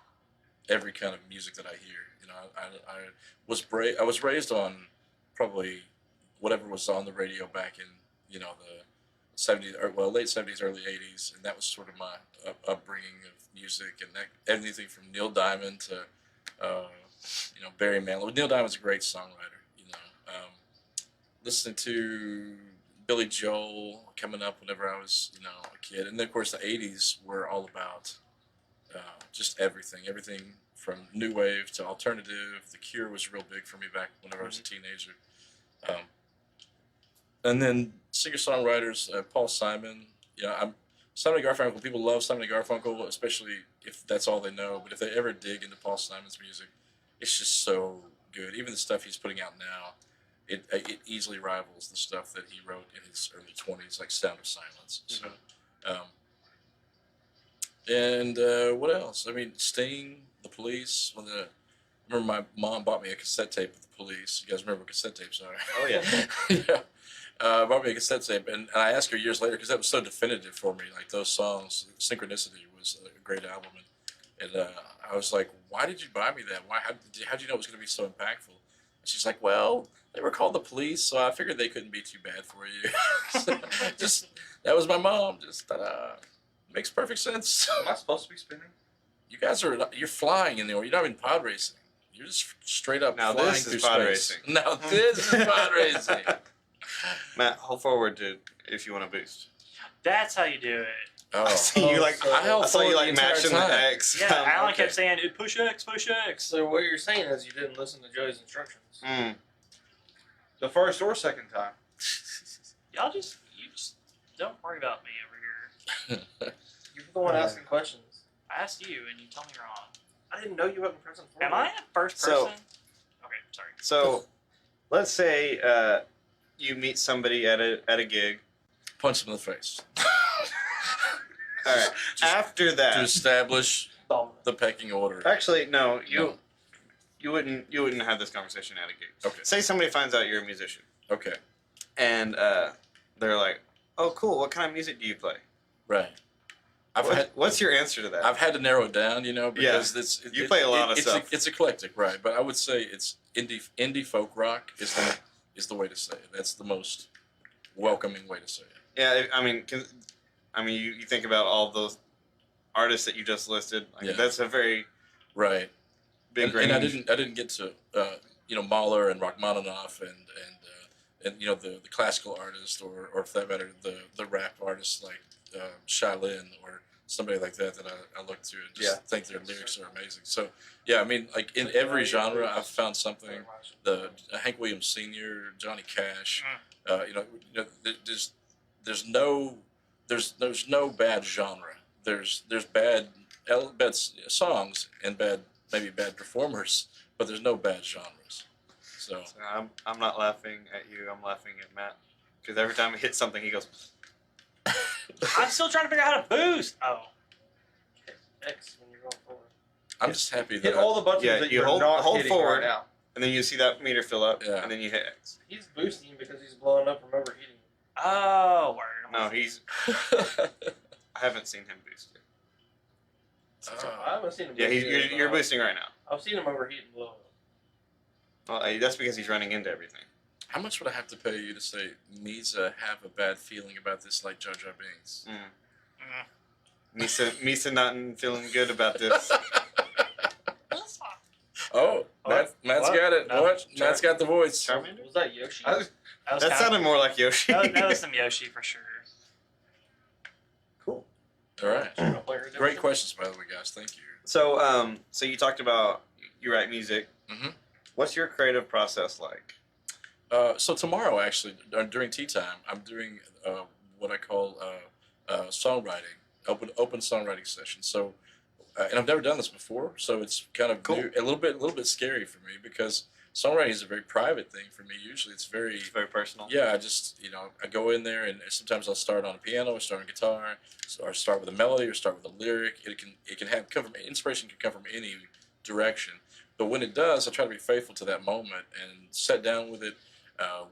music that I hear. I was raised on probably whatever was on the radio back in the 70s, late 70s, early 80s, and that was sort of my upbringing of music, and anything from Neil Diamond to Barry Manilow. Neil Diamond's a great songwriter. Listening to Billy Joel coming up whenever I was a kid, and then of course the 80s were all about just everything from new wave to alternative. The Cure was real big for me back whenever I was a teenager. And then singer-songwriters, Paul Simon. Simon & Garfunkel. People love Simon & Garfunkel, especially if that's all they know. But if they ever dig into Paul Simon's music, it's just so good. Even the stuff he's putting out now, it easily rivals the stuff that he wrote in his early 20s, like Sound of Silence. So, what else? I mean, Sting, The Police. I remember my mom bought me a cassette tape of The Police. You guys remember what cassette tapes are? Oh yeah. Yeah. Bought me a cassette tape, and I asked her years later because that was so definitive for me. Like those songs, Synchronicity was a great album, and I was like, "Why did you buy me that? How did you know it was going to be so impactful?" And she's like, "Well, they were called The Police, so I figured they couldn't be too bad for you." So that was my mom. Makes perfect sense. Am I supposed to be spinning? You guys you're flying in there. You're not in pod racing. You're just straight up Now flying this through is pod space. racing. Now this is pod racing. Matt, hold forward if you want to boost. That's how you do it. Oh, I see you like. I held I saw you forward like the entire matching the time. X. Yeah, Alan Okay. kept saying, push X, push X. So what you're saying is you didn't listen to Joey's instructions. The first or second time. You just don't worry about me over here. You're the one asking questions. I asked you, and you tell me you're on. I didn't know you were in present for Am I in first person? So- Okay, sorry. So, let's say you meet somebody at a gig. Punch him in the face All right. After to that, establish Dominant. the pecking order. actually, no, No. you wouldn't have this conversation at a gig. Okay. Say somebody finds out you're a musician, Okay. and they're like, "Oh, cool. What kind of music do you play?" Right. What's your answer to that? I've had to narrow it down, because You play a lot of it's stuff. It's eclectic, right? But I would say it's indie folk rock is the way to say it. That's the most welcoming way to say it. Yeah, you think about all those artists that you just listed. Like, Yeah. That's a very Right. big And range. I didn't get to Mahler and Rachmaninoff and the classical artist or for that matter the rap artists like Shaolin or somebody like that I look to and just think their lyrics are amazing. So yeah, I mean, like in every genre I've found something. The Hank Williams Sr., Johnny Cash, there's no bad genre. There's bad songs and bad maybe bad performers, but there's no bad genres. So I'm not laughing at you. I'm laughing at Matt because every time he hits something, he goes. I'm still trying to figure out how to boost. Oh, X when you're going forward. I'm just happy that Hit all the buttons Yeah, that you you're hold not hitting forward. right now. And then you see that meter fill up, Yeah. and then you hit X. He's boosting because he's blowing up from overheating. oh, word. No, he's. I haven't seen him boost yet. I haven't seen him. Yeah, boost you're boosting right now. I've seen him overheat and blow up. Well, that's because he's running into everything. How much would I have to pay you to say Misa have a bad feeling about this like Jar Jar Binks? Misa not feeling good about this. Oh, Matt's What? got it. No. What? Matt's got the voice. Charmander? Was that Yoshi? That, was That kinda- sounded more like Yoshi. that was some Yoshi for sure. Cool. All right. Player Great edition? questions, by the way, guys. Thank you. So, so you talked about you write music. Mhm. What's your creative process like? So tomorrow, actually, during tea time, I'm doing what I call songwriting, open songwriting session. So, and I've never done this before, so it's kind of Cool. new, a little bit scary for me because songwriting is a very private thing for me. Usually, it's very It's very personal. yeah. I just I go in there and sometimes I'll start on a piano, or start on guitar, or start with a melody, or start with a lyric. It can come from inspiration can come from any direction. But when it does, I try to be faithful to that moment and sit down with it,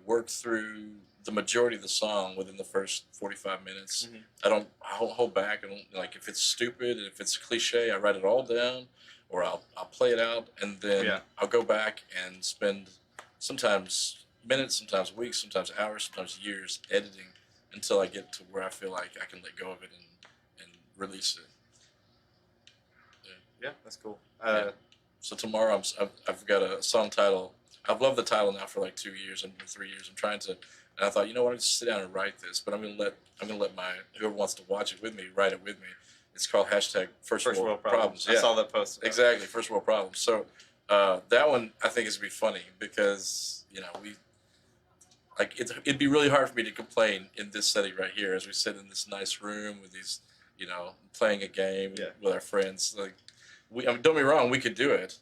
work through the majority of the song within the first 45 minutes. Mhm. I don't hold back. I don't like if it's stupid and if it's cliche, I write it all down, or I'll play it out, and then Yeah. I'll go back and spend sometimes minutes, sometimes weeks, sometimes hours, sometimes years editing until I get to where I feel like I can let go of it and release it. Yeah, that's cool. Yeah. So tomorrow I've got a song title. I've loved the title now for like 2 years and 3 years. I'm trying to, and I thought, you know what, I'll just sit down and write this. But I'm gonna let my whoever wants to watch it with me write it with me. It's called hashtag First World Problems. I saw that post. Exactly, First World Problems. So that one I think is gonna be funny because it'd be really hard for me to complain in this setting right here as we sit in this nice room with these playing a game with our friends. Like don't get me wrong, we could do it.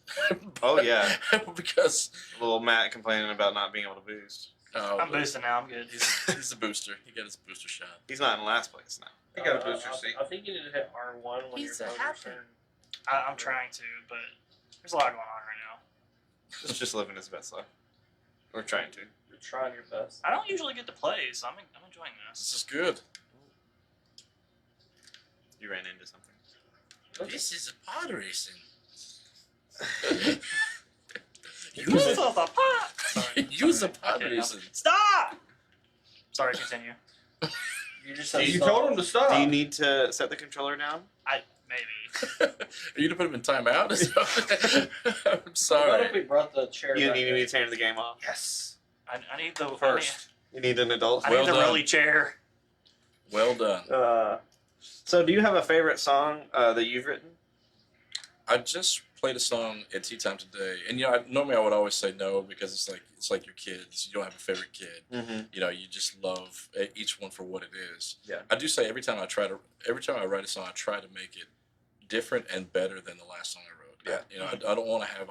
Oh yeah, because little Matt complaining about not being able to boost. I'm boosting now. I'm good. He's a booster. He got his booster shot. He's not in last place now. You got a booster seat. I think you need to hit R1 when He's you're a going happy. turn. I'm trying to, but there's a lot going on right now. He's just living his best life. Or trying to. You're trying your best. I don't usually get to play, so I'm enjoying This this. is good. You ran into something. This is a pod racing. Use the pot. Sorry. Use a Sorry. pod Okay, racing. Stop. Sorry, continue. You just You told him to stop. Do you need to set the controller down? Maybe. Are you gonna put him in timeout? I'm What if sorry. we brought the chair You back need in? me to turn the game off? Yes. I need the First. You need an adult? I need Well the done. rolly chair. Well done. So do you have a favorite song that you've written? I just played a song at tea time today, and normally I would always say no because it's like your kids. You don't have a favorite kid. Mm-hmm. You just love each one for what it is. Yeah. I do say every time I write a song, I try to make it different and better than the last song I wrote. Yeah. I don't want to have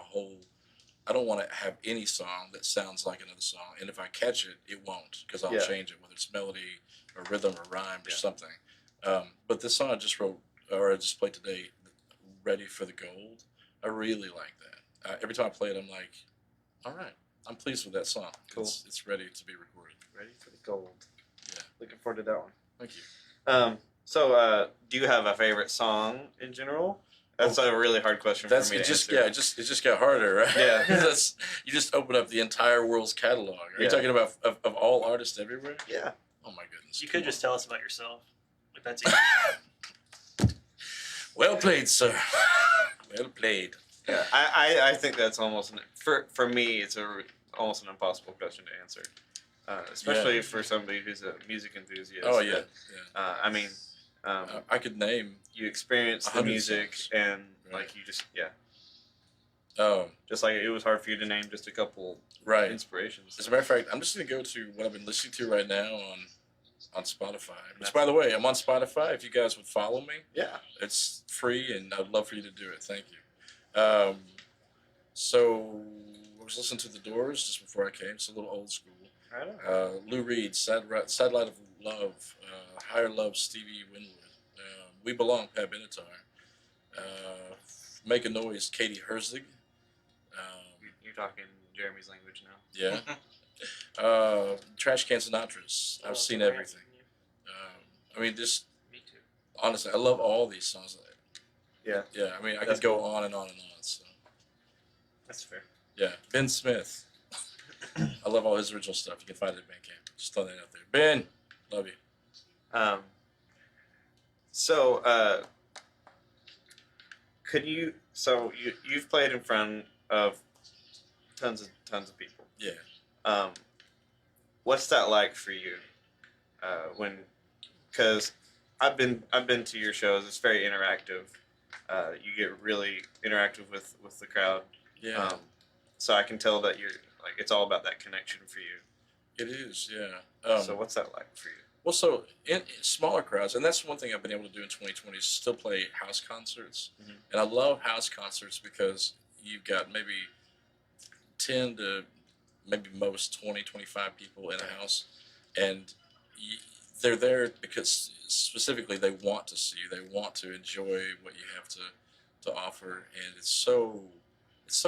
I don't want to have any song that sounds like another song, and if I catch it, it won't because I'll Yeah. change it, whether it's melody or rhythm or rhyme or Yeah. something. But this song I just wrote, or I just played today, "Ready for the Gold," I really like that. Every time I play it, I'm like, all right, I'm pleased with that song. Cool. It's ready to be recorded. Ready for the gold. Yeah. Looking forward to that one. Thank you. So do you have a favorite song in general? That's a really hard question for me to answer. It just got harder, right? Yeah. You just open up the entire world's catalog. Are you Yeah. talking about of all artists everywhere? Yeah. Oh my goodness! You could just tell us about yourself. Like that's easy. Well played, sir. Well played. Yeah. I think that's almost for me it's almost an impossible question to answer, especially Yeah. for somebody who's a music enthusiast. Oh yeah. I mean, I could name. you experience the 100 music songs. and Right. like you just Oh, just like it was hard for you to name just a couple right. inspirations. As a matter of fact, I'm just gonna go to what I've been listening to right now on Spotify. Which, by the way, I'm on Spotify. If you guys would follow me, Yeah. it's free, and I'd love for you to do it. Thank you. So I was listening to The Doors just before I came. It's a little old school. Right on. Lou Reed, Sad Light of Love, Higher Love, Stevie Winwood, We Belong, Pat Benatar, Make a Noise, Katie Herzig. You're talking Jeremy's language now. Yeah. Trash Can Sinatra's, I've seen everything. I mean, just Me too. honestly, I love all these songs. Yeah. Yeah, I mean, I That's could go on and on and on. So, That's fair. yeah, Ben Smith. I love all his original stuff. You can find it at Bandcamp. Just throw that out there. Ben, love you. So, could you? So you've played in front of tons of people. Yeah. What's that like for you? Because I've been to your shows. It's very interactive. You get really interactive with the crowd. Yeah. So I can tell that you're like it's all about that connection for you. It is, yeah. So what's that like for you? Well, so in smaller crowds, and that's one thing I've been able to do in 2020 is still play house concerts. Mhm. And I love house concerts because you've got maybe 10 to maybe most 20, 25 people in a house. And they're there because specifically they want to see you. They want to enjoy what you have to offer. And it's so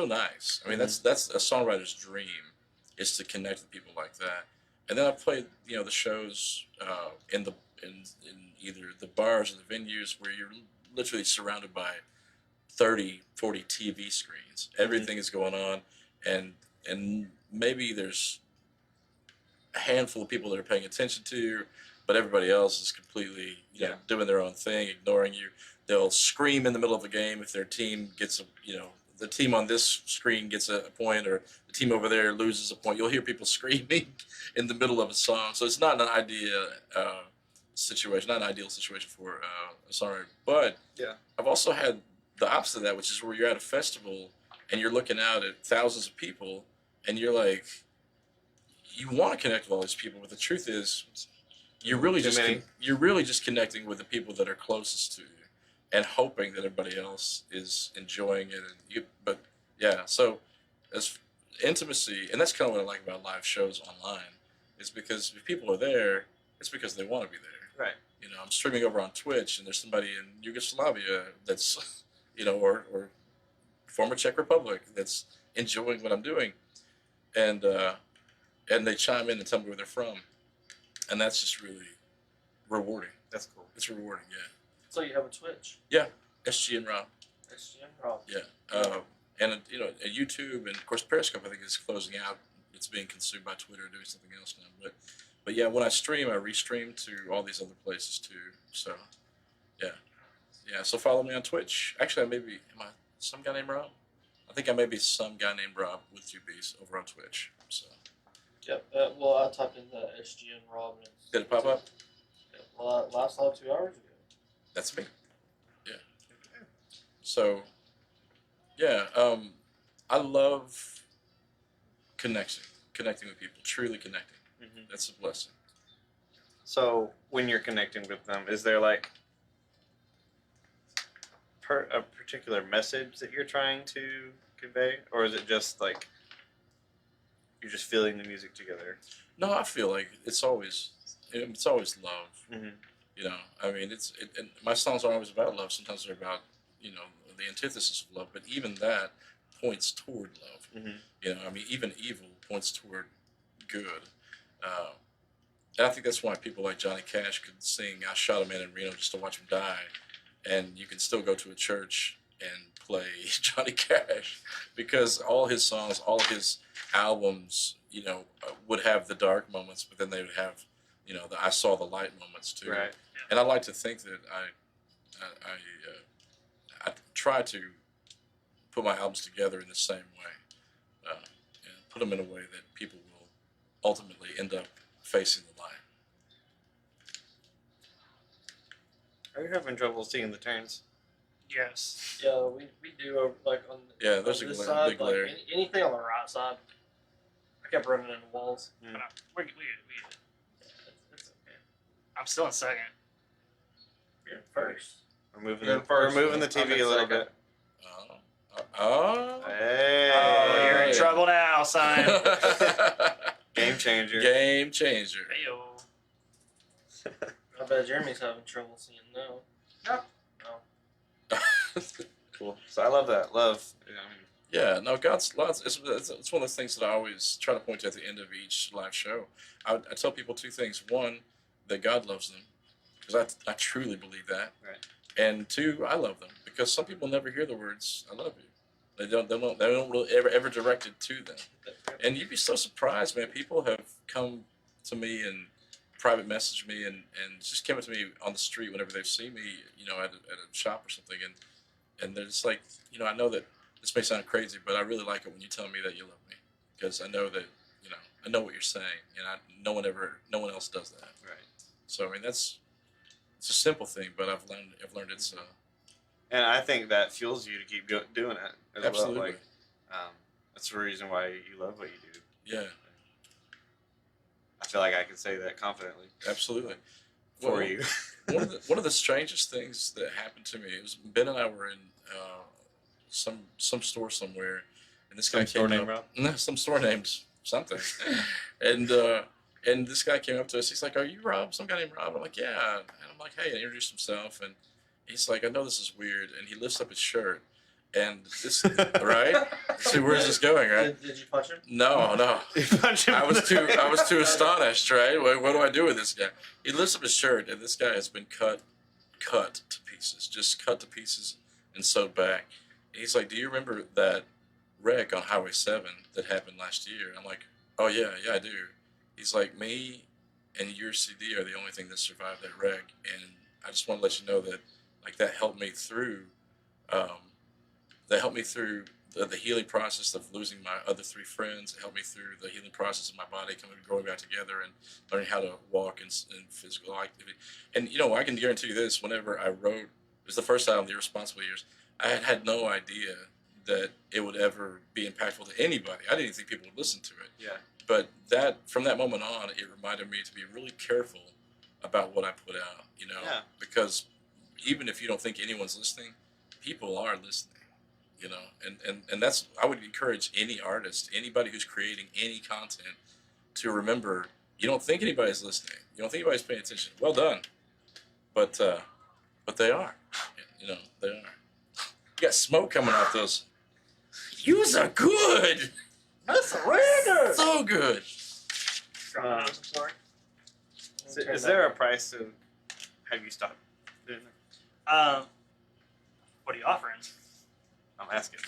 nice. I mean, that's a songwriter's dream is to connect with people like that. And then I played, the shows in either the bars or the venues where you're literally surrounded by 30, 40 TV screens. Everything is going on, and maybe there's a handful of people that are paying attention to you, but everybody else is completely, doing their own thing, ignoring you. They'll scream in the middle of the game if their team gets the team on this screen gets a point, or the team over there loses a point. You'll hear people screaming in the middle of a song. So it's not an ideal situation for a songwriter. But Yeah. I've also had the opposite of that, which is where you're at a festival and you're looking out at thousands of people, and you're like, you want to connect with all these people, but the truth is, you're really just connecting with the people that are closest to you, and hoping that everybody else is enjoying it. So as intimacy, and that's kind of what I like about live shows online, is because if people are there, it's because they want to be there. Right. I'm streaming over on Twitch, and there's somebody in Yugoslavia that's, or former Czech Republic that's enjoying what I'm doing, and they chime in and tell me where they're from, and that's just really rewarding. That's cool. It's rewarding, yeah. So you have a Twitch? Yeah, SGN Rob. SGN Rob. Yeah, and a YouTube, and of course Periscope. I think is closing out. It's being consumed by Twitter, doing something else now. But yeah, when I stream, I restream to all these other places too. So, yeah. So follow me on Twitch. Actually, am I some guy named Rob? I think I may be some guy named Rob with 2 B's over on Twitch. So. Yep. Well, I typed in the SGN Rob. And Did it pop up? Yep. Well, I last saw 2 hours ago. That's me. Yeah. So, yeah, I love connecting with people, truly connecting. Mm-hmm. That's a blessing. So when you're connecting with them, is there like a particular message that you're trying to convey, or is it just like you're just feeling the music together? No, I feel like it's always love. Mm-hmm. I mean, and my songs aren't always about love. Sometimes they're about, the antithesis of love. But even that points toward love. Mm-hmm. I mean, even evil points toward good. And I think that's why people like Johnny Cash could sing "I Shot a Man in Reno" just to watch him die, and you can still go to a church and play Johnny Cash, because all his songs, all of his albums, would have the dark moments, but then they would have, the "I saw the light" moments too. Right. And I like to think that I try to put my albums together in the same way, and put them in a way that people will ultimately end up facing the light. Are you having trouble seeing the turns? Yes. Yeah, we do like on There's on a this big side, glare. like anything on the right side. I kept running into walls. Mm. But we It's okay. I'm still in second. You're in first. We're moving You're the, we're first. moving the I'm TV in a little second. bit. Oh. Hey. Oh, you're in trouble now, son. Game changer. Game changer. Heyo. I bet Jeremy's having trouble seeing no. Cool. So I love that. Love. I mean, Yeah, no, God's lots. It's one of those things that I always try to point to at the end of each live show. I tell people two things: one, that God loves them, because I truly believe that. Right. And two, I love them because some people never hear the words "I love you." They don't really ever direct it to them. And you'd be so surprised, man. People have come to me and private messaged me and just came up to me on the street whenever they've seen me, at a shop or something, and they're just like, I know that this may sound crazy, but I really like it when you tell me that you love me, because I know that, I know what you're saying, and no one else does that. right. So I mean, it's a simple thing, but I've learned it's And I think that fuels you to keep doing it as absolutely. well. Like, that's the reason why you love what you do. Yeah, I feel like I can say that confidently absolutely. for Well, you. one of the strangest things that happened to me, it was Ben and I were in some store somewhere, and this guy Store came name, up. Rob? No, some store names, something, and this guy came up to us. He's like, "Are you Rob? Some guy named Rob?" I'm like, "Yeah," and I'm like, "Hey," and he introduced himself, and he's like, "I know this is weird," and he lifts up his shirt, and this right. See, where's this going, right? Did you punch him? No. You punch him I in was the- too astonished, right? What do I do with this guy? He lifts up his shirt, and this guy has been cut to pieces, just cut to pieces and sewed back. And he's like, "Do you remember that wreck on Highway 7 that happened last year?" I'm like, "Oh yeah, I do." He's like, "Me and your CD are the only thing that survived that wreck, and I just want to let you know that, like, that helped me through, the healing process of losing my other three friends. It helped me through the healing process of my body growing back together and learning how to walk and physical activity." And I can guarantee you this: whenever I wrote, it was the first album, The Irresponsible Years, I had no idea that it would ever be impactful to anybody. I didn't even think people would listen to it. Yeah. But from that moment on, it reminded me to be really careful about what I put out. Yeah. Because even if you don't think anyone's listening, people are listening. And that's, I would encourage any artist, anybody who's creating any content, to remember, you don't think anybody's listening. You don't think anybody's paying attention. Well done. But they are. They are. You got smoke coming off those. Yous are good. That's really good. So good. I'm sorry. Is there a price to have you stop doing that? What are you offering? I'm asking.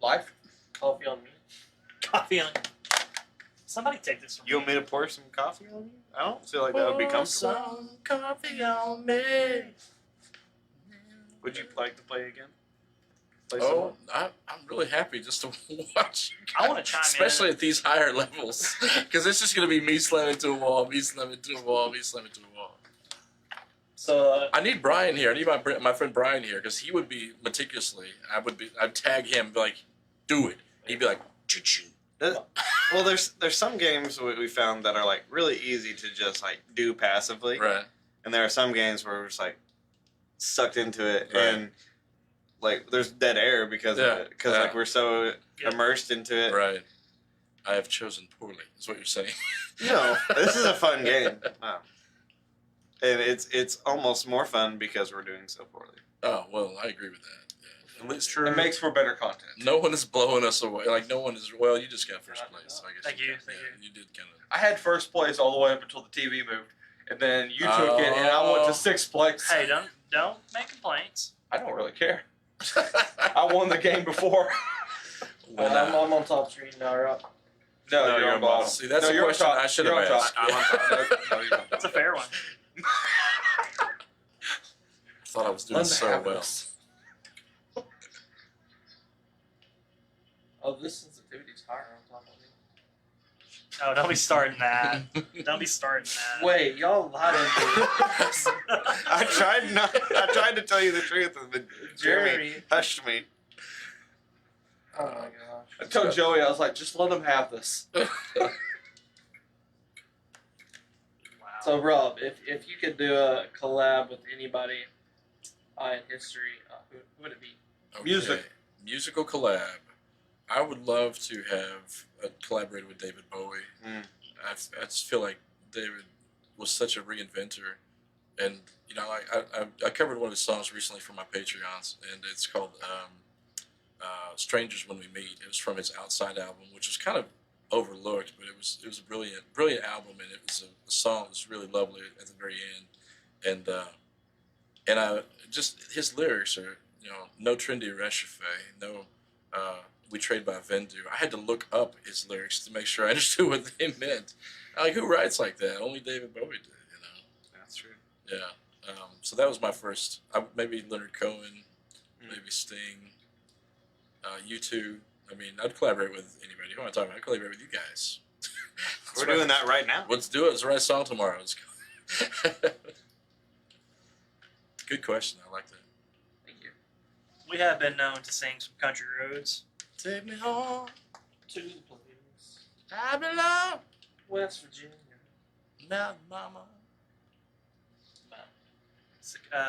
Life? Coffee on me. Coffee on. Somebody take this from You want me to pour some coffee on you? I don't feel like that would be comfortable. Some coffee on me. Would you like to play again? Play some Oh, more? I'm really happy just to watch you I guys, want to chime especially in. at these higher levels, because it's just going to be me slamming to a wall, me slamming to a wall, me slamming to a wall. So I need Brian here. I need my friend Brian here, because he would be meticulously. I'd tag him, be like, "Do it." He'd be like, "Choo-choo." Well, there's some games we found that are like really easy to just like do passively, Right. and there are some games where we're just like sucked into it, Right. and like there's dead air because of it, because like we're so Yep. immersed into it. Right. I have chosen poorly, is what you're saying. No, this is a fun game. Wow. And it's almost more fun because we're doing so poorly. Oh, well, I agree with that. Yeah. At least It makes for better content. no one is blowing us away. Like, no one is. Well, you just got first place, so I guess. Thank you, thank you did kind of. I had first place all the way up until the TV moved, and then you took it, and I went to sixth place. Hey, don't make complaints. I don't really care. I won the game before. I'm on top screen now, right? No, you're on bottom. See, that's no, a you're on question top. I should You're have on asked. top. I'm on top. No, you're on top. That's a fair one. I thought I was doing so well. Oh, this sensitivity's higher on top of me. Oh, don't be starting that. Don't be starting that. Wait, y'all lied to me. I tried to tell you the truth, and then Jeremy hushed me. Oh my gosh. I told Joey, I was like, just let him have this. Wow. So, Rob, if you could do a collab with anybody in history, who would it be? Okay. Music. musical collab. I would love to have collaborated with David Bowie. I just feel like David was such a reinventor, and you know, I covered one of his songs recently for my Patreons, and it's called "Strangers When We Meet." It was from his Outside album, which was kind of overlooked, but it was a brilliant album, and it was a song that was really lovely at the very end, and I just his lyrics are, you know, no trendy réchauffé, no. We trade by Vendu. I had to look up his lyrics to make sure I understood what they meant. Like, who writes like that? Only David Bowie did, you know. That's true. Yeah. So that was my first. Maybe Leonard Cohen, maybe Sting, U2. I mean, I'd collaborate with anybody. Who am I talking about? I'd collaborate with you guys. We're doing that right now. Let's do it. Let's write a song tomorrow. Let's go. Good question. I like that. Thank you. We have been known to sing some country roads. Take me home. To the place, I belong. West Virginia. Mountain Mama.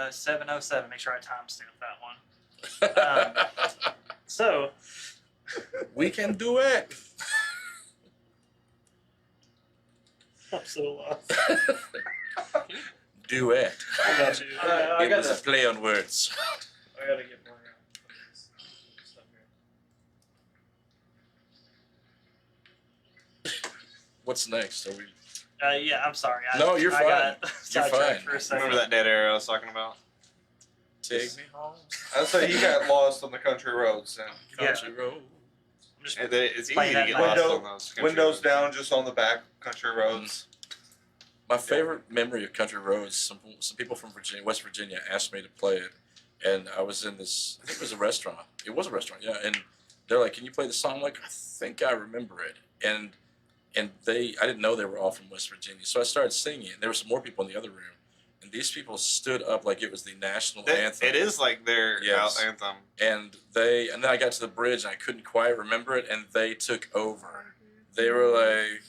707. Make sure I timestamp that one. So We can do it. I'm so lost. Duet. I got you. I It got was a play on words. I gotta get more stuff here. What's next? Are we? Yeah, I'm sorry. No, you're I fine. got You're sidetracked fine. for a second. Remember that dead air I was talking about? Take me home. I'd say he got lost on the country roads. And Yeah. Country road. I'm just It's easy Playing to that get back. lost on those. country windows roads. down, just on the back country roads. My favorite memory of country roads. Some people from West Virginia, asked me to play it, and I was in this. I think it was a restaurant. It was a restaurant, yeah. And they're like, "Can you play the song?" I'm like, I think I remember it. And I didn't know they were all from West Virginia, so I started singing it. And there were some more people in the other room, and these people stood up like it was the national anthem. It is like their Yes. anthem. And then I got to the bridge and I couldn't quite remember it, and they took over. They were like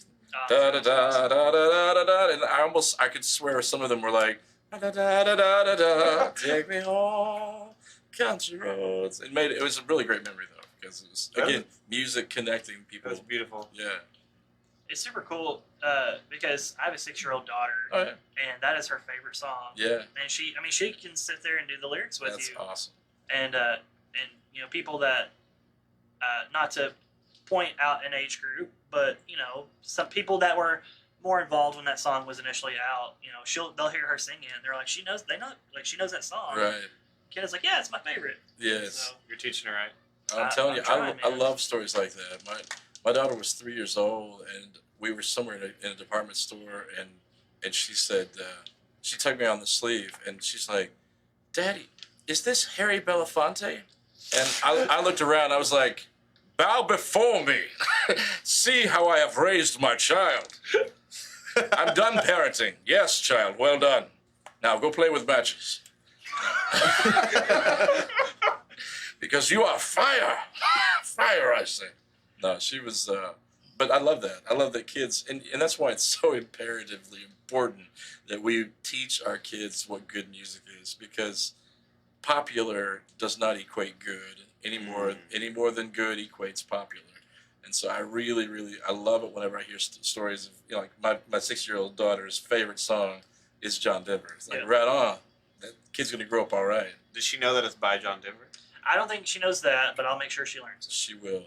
da da da da da da da, and I could swear some of them were like da da da da da da, take me home, country roads. It was a really great memory though, because it was again music connecting It people. was beautiful. Yeah. It's super cool because I have a 6-year-old daughter, Oh yeah. and that is her favorite song. Yeah. And she can sit there and do the lyrics with That's you. awesome. And you know, people that not to point out an age group, but you know, some people that were more involved when that song was initially out, you know, they'll hear her singing, and they're like, she knows that song. Right. Kid is like, yeah, it's my favorite. Yes. So, You're teaching her right. I'm telling you, trying, I man. love stories like that. My daughter was 3 years old, and we were somewhere in a department store, and she said, she tugged me on the sleeve, and she's like, "Daddy, is this Harry Belafonte?" And I looked around, I was like, "Bow before me. See how I have raised my child. I'm done parenting. Yes, child, well done. Now go play with matches." Because you are fire. Fire, I say. No, she was, but I love that. I love that kids, and that's why it's so imperatively important that we teach our kids what good music is, because popular does not equate good any more than good equates popular. And so I really, really, I love it whenever I hear stories of, you know, like my 6-year-old daughter's favorite song is John Denver. It's like, right on. That kid's going to grow up all right. Does she know that it's by John Denver? I don't think she knows that, but I'll make sure she learns it. She will.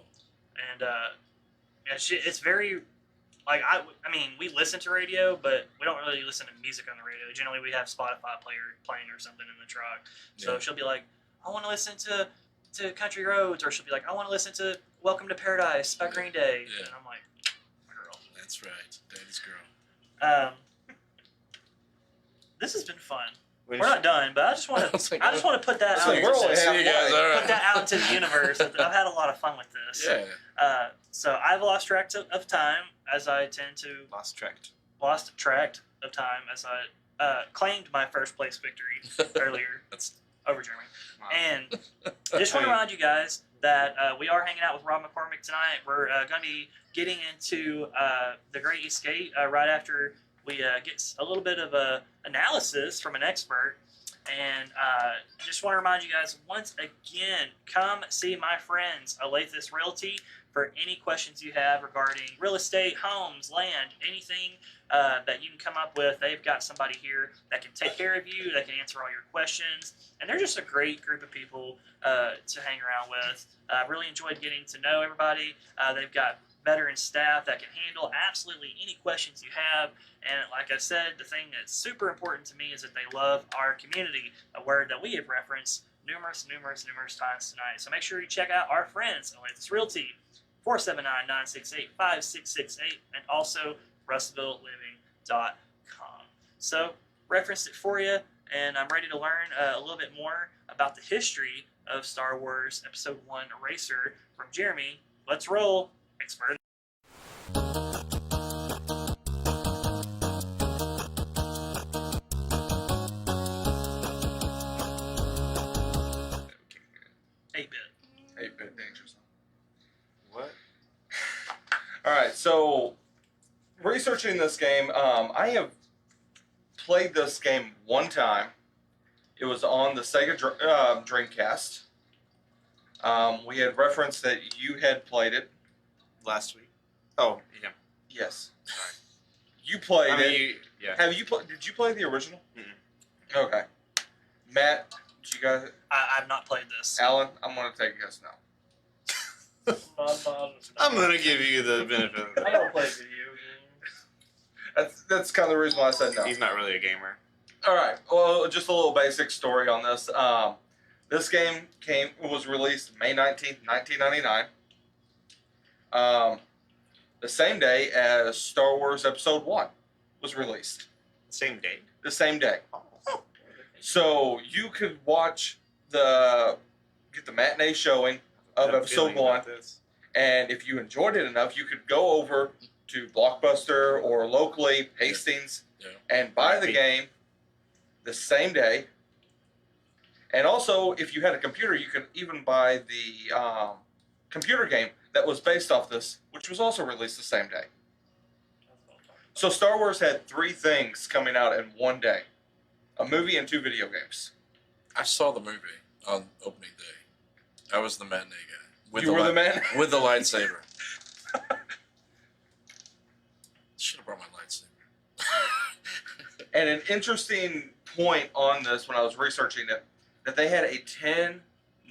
And yeah, it's very like I mean, we listen to radio, but we don't really listen to music on the radio. Generally, we have Spotify player playing or something in the truck. So Yeah. she'll be like, "I want to listen to Country Roads," or she'll be like, "I want to listen to Welcome to Paradise by Green Day," Yeah. and I'm like, "My girl." That's right. Daddy's girl. This has been fun. When We're she- not done, but I just want It's like, to put that It's out. like we're only See you guys. All Put right. that out into the universe. I've had a lot of fun with this. Yeah. So I've lost track of time, as I tend to Lost track of time, as I claimed my first place victory earlier That's over Jeremy. Wow. And just want to remind you guys that we are hanging out with Robb McCormick tonight. We're going to be getting into the Great Escape right after we get a little bit of a analysis from an expert. And just want to remind you guys once again, come see my friends Alathus Realty for any questions you have regarding real estate, homes, land, anything that you can come up with. They've got somebody here that can take care of you, that can answer all your questions, and they're just a great group of people to hang around with. I really enjoyed getting to know everybody. They've got veteran staff that can handle absolutely any questions you have. And like I said, the thing that's super important to me is that they love our community, a word that we have referenced numerous times tonight. So make sure you check out our friends, Alathus Realty, 479-968-5668, and also RussellvilleLiving.com. So referenced it for you, and I'm ready to learn a little bit more about the history of Star Wars Episode 1 Racer from Jeremy. Let's roll, expert. Eight-bit danger zone. What? All right, so researching this game, I have played this game one time. It was on the Sega Dreamcast. We had referenced that you had played it Last week? Oh, yeah. Yes. You played it. Yeah. Have you Did you play the original? Mm-mm. Okay. Matt, did you guys? I've not played this. Alan, I'm going to take a guess now. I'm going to give you the benefit of I that. don't play video games. That's kind of the reason why I said no. He's not really a gamer. All right. Well, just a little basic story on this. This game was released May 19th, 1999. The same day as Star Wars Episode 1 was released. Same date? The same day. Oh. So you could get the matinee showing of Episode 1, and if you enjoyed it enough, you could go over to Blockbuster or locally, Hastings, and buy the game the same day. And also, if you had a computer, you could even buy the computer game that was based off this, which was also released the same day. So Star Wars had 3 things coming out in one day. A movie and 2 video games. I saw the movie on opening day. I was the matinee guy. You were the man? With the lightsaber. Should have brought my lightsaber. And an interesting point on this when I was researching it, that they had a $10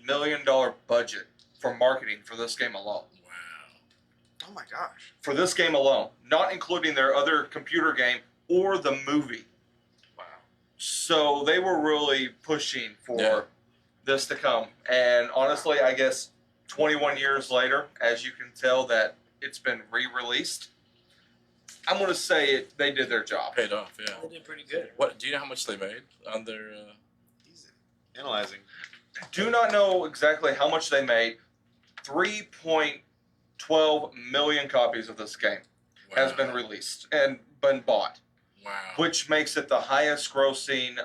million budget for marketing for this game alone. Wow. Oh my gosh. For this game alone, not including their other computer game or the movie. Wow. So they were really pushing for this to come. And honestly, I guess 21 years later, as you can tell that it's been re-released, I'm going to say they did their job. Paid off, yeah. They did pretty good. What do you know how much they made on their? He's analyzing. Do not know exactly how much they made. 3.12 million copies of this game has been released and been bought, Wow. which makes it the highest grossing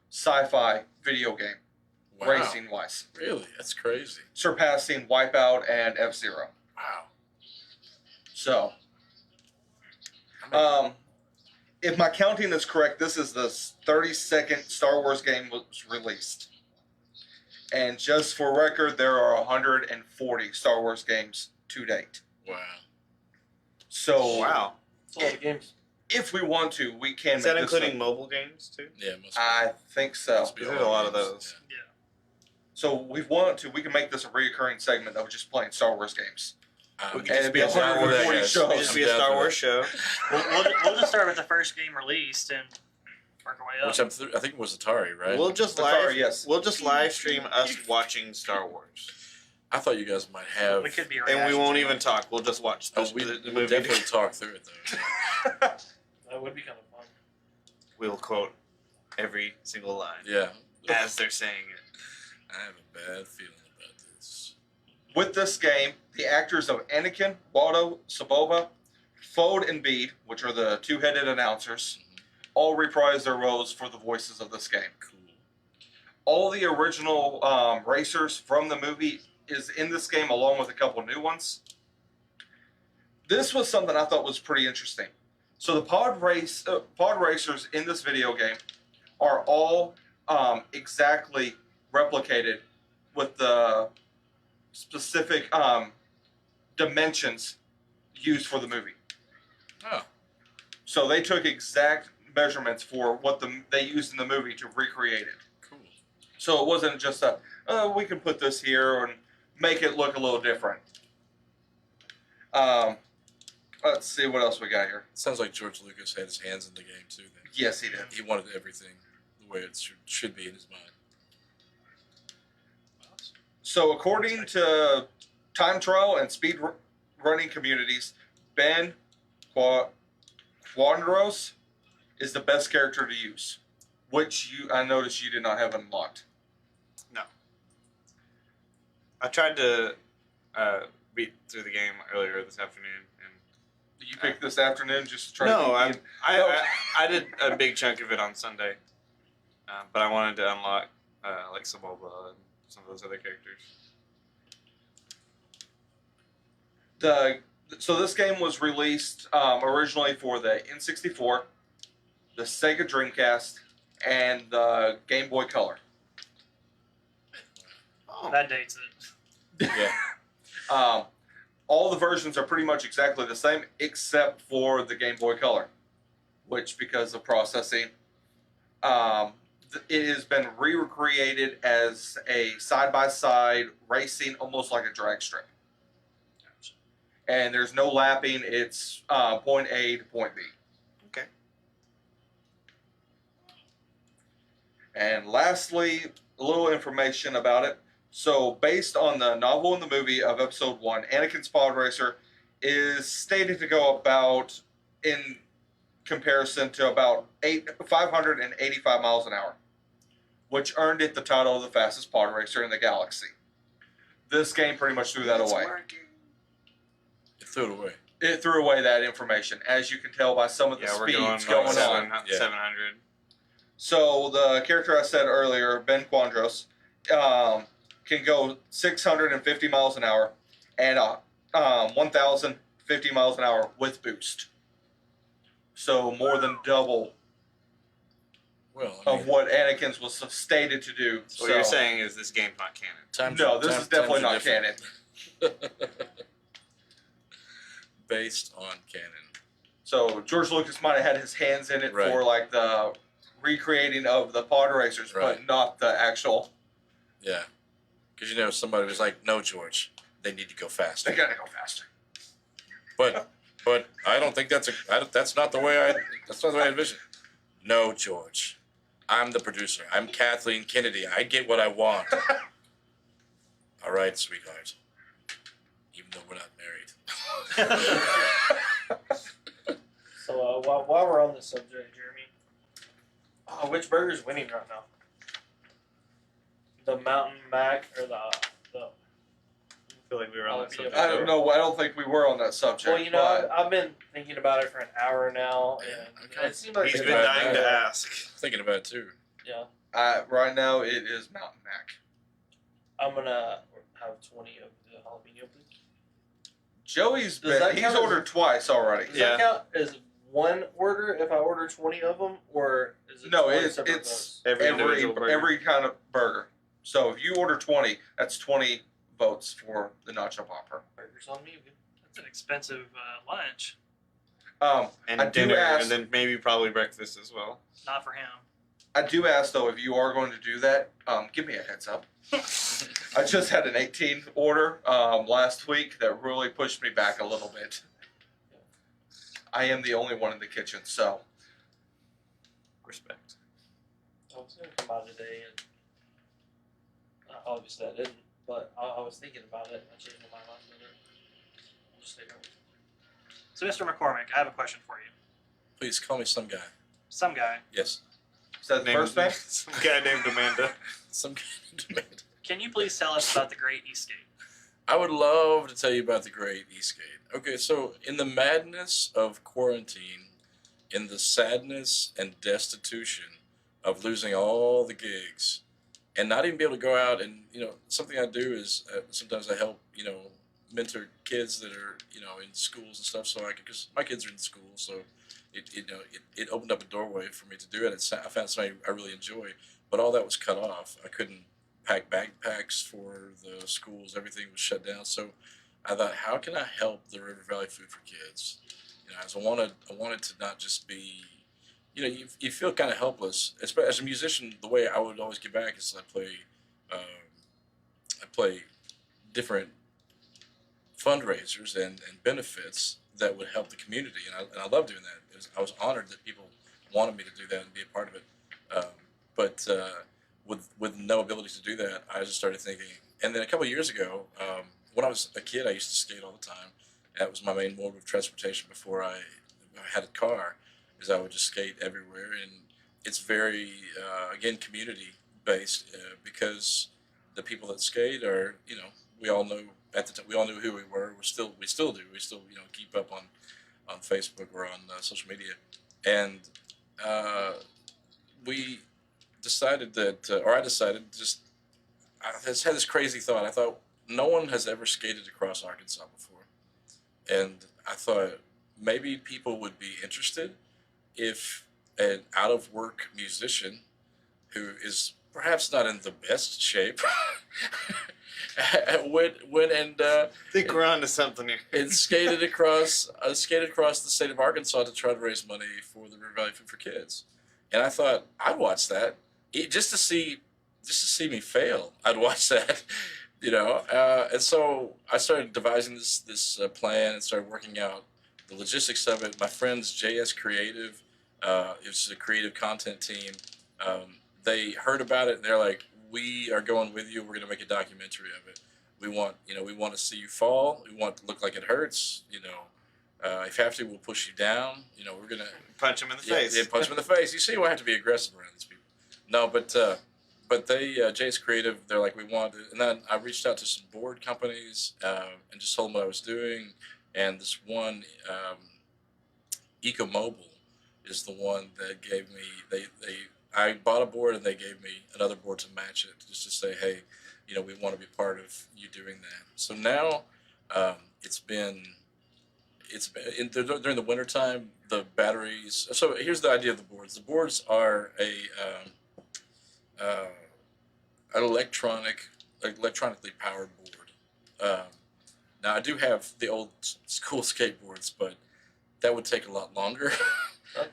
sci-fi video game, racing-wise, Really, that's crazy. surpassing Wipeout and F-Zero. Wow. So, if my counting is correct, this is the 32nd Star Wars game was released. And just for record, there are 140 Star Wars games to date. Wow. So, Wow. It's a lot of games. if we want to, we can Is that make this including one. mobile games too? Yeah, it must be. I think so. Must be There's all a lot of games, those. Yeah. So, we want to, we can make this a reoccurring segment of just playing Star Wars games. Yeah. We could And just it'd be be a Star Wars 140 show. shows. Just be a Star Wars show. We'll just start with the first game released and work our way up. Which I think it was Atari, right? We'll just Atari, live. yes. We'll just live stream us watching Star Wars, I thought you guys might have. We could be a and we reaction won't to even it. talk. We'll just watch the, Oh, we the we'll movie. definitely talk through it though. That would be kind of fun. We'll quote every single line Yeah. as they're saying it. I have a bad feeling about this. With this game, the actors of Anakin, Waldo, Saboba, Fode, and Bede, which are the 2-headed announcers, all reprise their roles for the voices of this game. Cool. All the original racers from the movie is in this game, along with a couple new ones. This was something I thought was pretty interesting. So the pod racers in this video game are all exactly replicated with the specific dimensions used for the movie. Oh, So they took exact measurements for what they used in the movie to recreate it. cool. So it wasn't just we can put this here and make it look a little different. Let's see what else we got here. Sounds like George Lucas had his hands in the game too. Then Yes, he did. he wanted everything the way it should be in his mind. So according to time trial and speed running communities, Ben Quadros is the best character to use, which I noticed you did not have unlocked. No. I tried to beat through the game earlier this afternoon, and Did you pick this afternoon just to try no, to beat I did a big chunk of it on Sunday, but I wanted to unlock like Sebulba and some of those other characters. So this game was released originally for the N64, the Sega Dreamcast, and the Game Boy Color. Oh, That dates it. Yeah. All the versions are pretty much exactly the same, except for the Game Boy Color, which, because of processing, it has been recreated as a side-by-side racing, almost like a drag strip. And there's no lapping. It's point A to point B. okay. And lastly, a little information about it. So, based on the novel and the movie of Episode 1, Anakin's pod racer is stated to go about, in comparison, to about 585 miles an hour, which earned it the title of the fastest pod racer in the galaxy. This game pretty much threw that away. It threw it away. It threw away that information, as you can tell by some of the speeds going on. 700. So the character I said earlier, Ben Quadros, can go 650 miles an hour and 1,050 miles an hour with boost. So more than double Well, of what Anakin's was stated to do. So what you're saying is this game's not canon. No, this is definitely not canon. Based on canon. So George Lucas might have had his hands in it Right. for like the recreating of the pod racers, Right. but not the actual. Yeah. Because somebody was like, "No, George, they need to go faster." They gotta go faster. But I don't think that's not the way I envision it. No, George, I'm the producer. I'm Kathleen Kennedy. I get what I want. All right, sweetheart. Even though we're not married. So while we're on this subject, Jeremy, which burger's winning right now? The Mountain Mac or the I feel like we were on that subject. I don't know. I don't think we were on that subject. Well, but I've been thinking about it for an hour now, and it seems like He's it's been about dying that. to ask. Thinking about it too. Yeah, right now it is Mountain Mac. I'm gonna have 20 of the jalapeno, please. Joey's Does that he's count as- ordered twice already. Does Yeah. that count as one order if I order 20 of them, or is it No, 20 it's separate it's votes? Every every kind of burger. So if you order 20, that's 20 votes for the nacho popper. Burgers on me. That's an expensive lunch. And I do dinner, ask- and then maybe probably breakfast as well. Not for him. I do ask though, if you are going to do that, give me a heads up. I just had an 18 order last week that really pushed me back a little bit. I am the only one in the kitchen, so Respect. I was gonna come by today, and obviously I didn't. But I was thinking about it, and I changed my mind last minute. I'll just stay home. So, Mr. McCormick, I have a question for you. Please call me some guy. Some guy, Yes. is that the first name? Some guy named Amanda. Some kind of demand. can you please tell us about the Great Eastgate? I would love to tell you about the Great Eastgate. Okay, so in the madness of quarantine, in the sadness and destitution of losing all the gigs, and not even be able to go out and, something I do is sometimes I help, mentor kids that are, in schools and stuff, so because my kids are in school, so it opened up a doorway for me to do it. I found something I really enjoy. but all that was cut off. I couldn't pack backpacks for the schools. Everything was shut down. So I thought, how can I help the River Valley Food for Kids? You know, as I wanted to not just be, you know, you feel kind of helpless. As a musician, the way I would always get back is I play different fundraisers and benefits that would help the community, and I love doing that. I was honored that people wanted me to do that and be a part of it. But with no ability to do that, I just started thinking. And then a couple of years ago, when I was a kid, I used to skate all the time. That was my main mode of transportation before I had a car. Is I would just skate everywhere, and it's very again community based because the people that skate are, you know, we all know at the time, we all knew who we were. We still do. We still, you know, keep up on Facebook or on social media, and we decided that, or I decided, I just had this crazy thought. I thought no one has ever skated across Arkansas before, and I thought maybe people would be interested if an out of work musician who is perhaps not in the best shape went and think we're on to something here. and skated across the state of Arkansas to try to raise money for the River Valley Food for Kids. And I thought I'd watch that just to see me fail. I'd watch that, you know. And so I started devising this plan and started working out the logistics of it. My friends JS Creative, it was a creative content team. They heard about it and they're like, "We are going with you. We're going to make a documentary of it. We want to see you fall. We want it to look like it hurts. You know, if you have to, we'll push you down. You know, we're going to punch him in the face. Yeah, punch him in the face. You see, we have to be aggressive around these people. No, but they JS Creative. They're like, we want it. And then I reached out to some board companies and just told them what I was doing. And this one, EcoMobile, is the one that gave me. I bought a board and they gave me another board to match it, just to say, hey, you know, we want to be part of you doing that. So now during the wintertime, the batteries. So here's the idea of the boards. The boards are an electronically powered board. Now I do have the old school skateboards, but that would take a lot longer.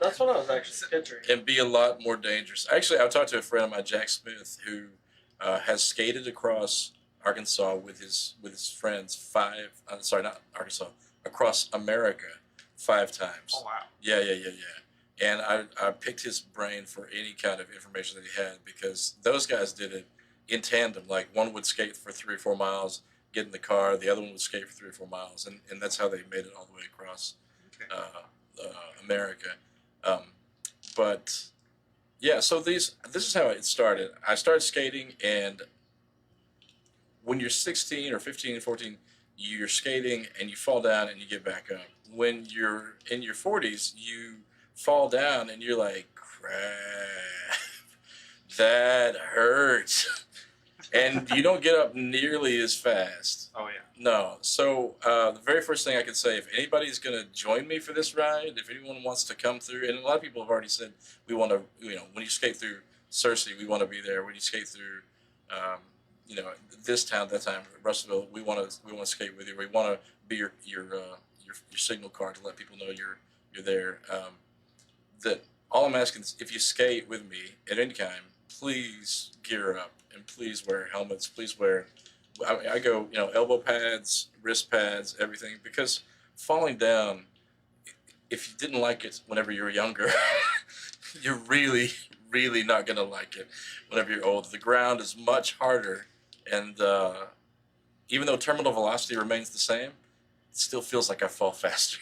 That's what I was actually picturing. And be a lot more dangerous. Actually, I talked to a friend of mine, Jack Smith, who has skated across Arkansas with his friends across America 5 times. Oh, wow. Yeah. And I picked his brain for any kind of information that he had because those guys did it in tandem. Like one would skate for 3 or 4 miles, get in the car, the other one would skate for 3 or 4 miles, and that's how they made it all the way across America. But yeah, so this is how it started. I started skating, and when you're 16 or 15 or 14, you're skating and you fall down and you get back up. When you're in your 40s, you fall down and you're like, crap, that hurts. And you don't get up nearly as fast. Oh, yeah. No. So the very first thing I can say, if anybody's going to join me for this ride, if anyone wants to come through, and a lot of people have already said, we want to, you know, when you skate through Searcy, we want to be there. When you skate through, you know, this town, that time, Russellville, we want to skate with you. We want to be your signal card to let people know you're there. That all I'm asking is, if you skate with me at any time, please gear up and please wear helmets. Please wear. I go, you know, elbow pads, wrist pads, everything, because falling down, if you didn't like it whenever you were younger, you're really, really not going to like it whenever you're old. The ground is much harder, and even though terminal velocity remains the same, it still feels like I fall faster.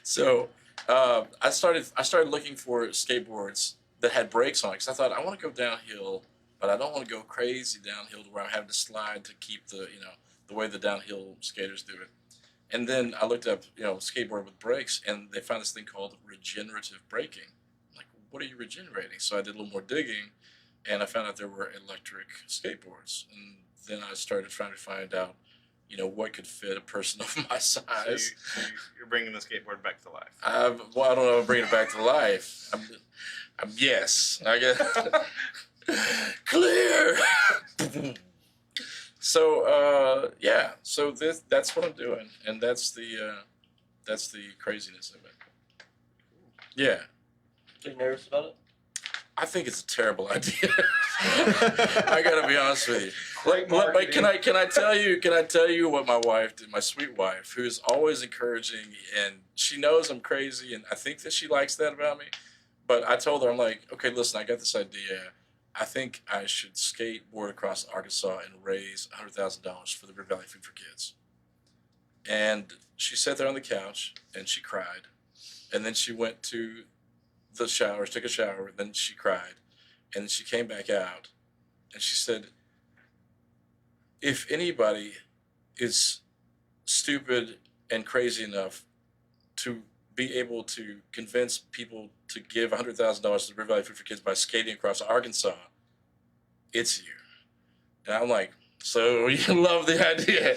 So I started looking for skateboards that had brakes on it, because I thought, I want to go downhill, but I don't want to go crazy downhill to where I'm having to slide to keep the way the downhill skaters do it. And then I looked up, skateboard with brakes, and they found this thing called regenerative braking. I'm like, what are you regenerating? So I did a little more digging, and I found out there were electric skateboards. And then I started trying to find out you know, what could fit a person of my So size. you're bringing the skateboard back to life. Well, I don't know. Bring it back to life. Yes, I guess. Clear. So yeah. So that's what I'm doing, and that's the craziness of it. Yeah. Are you nervous about it? I think it's a terrible idea. I gotta be honest with you. Great But marketing. can I tell you? Can I tell you what my wife did? My sweet wife, who is always encouraging, and she knows I'm crazy, and I think that she likes that about me. But I told her, I'm like, okay, listen, I got this idea. I think I should skateboard across Arkansas and raise $100,000 for the River Valley Food for Kids. And she sat there on the couch and she cried, and then she went to the shower, took a shower, then she cried, and she came back out, and she said, if anybody is stupid and crazy enough to be able to convince people to give $100,000 to the River Valley Food for Kids by skating across Arkansas, it's you. And I'm like, so you love the idea?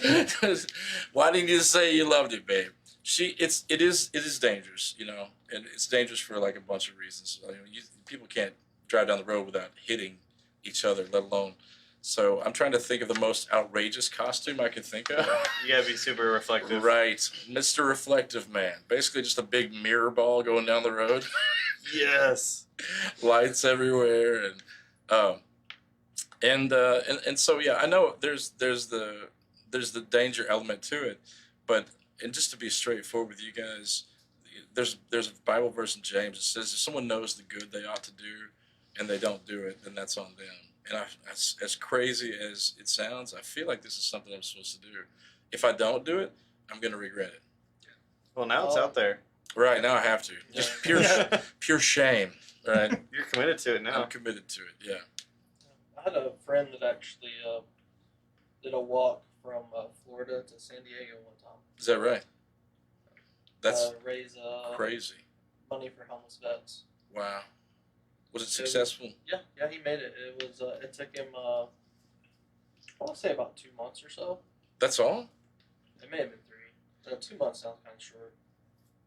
Why didn't you say you loved it, babe? It is dangerous, you know, and it's dangerous for like a bunch of reasons. I mean, people can't drive down the road without hitting each other, let alone. So I'm trying to think of the most outrageous costume I can think of. You gotta be super reflective. Right, Mr. Reflective Man. Basically, just a big mirror ball going down the road. Yes. Lights everywhere, and so yeah, I know there's the danger element to it, but and just to be straightforward with you guys, there's a Bible verse in James that says if someone knows the good they ought to do and they don't do it, then that's on them. And as crazy as it sounds, I feel like this is something I'm supposed to do. If I don't do it, I'm going to regret it. Well, now it's out there. Right, now I have to. Just pure shame. Right? You're committed to it now. I'm committed to it, yeah. I had a friend that actually did a walk from Florida to San Diego one time. Is that right? That's raise crazy. money for homeless vets. Wow. Was it successful? Yeah, he made it. It was. It took him. I want to say about 2 months or so. That's all? It may have been 3. 2 months sounds kind of short.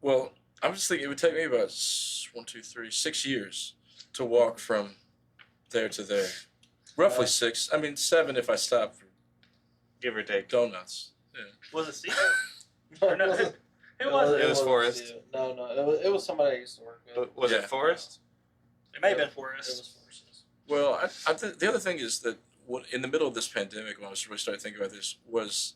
Well, I'm just thinking it would take me about 6 years to walk from there to there. Roughly 6. I mean, 7 if I stop for Give or take. donuts. Yeah. Was it Steve? Or no, who was it? It was Forrest. Steve. No, it was somebody I used to work with. Was Yeah. it Forrest? It may have been It Forrest. was Forrest's. Well, I the other thing is that in the middle of this pandemic, when I was really starting to think about this, was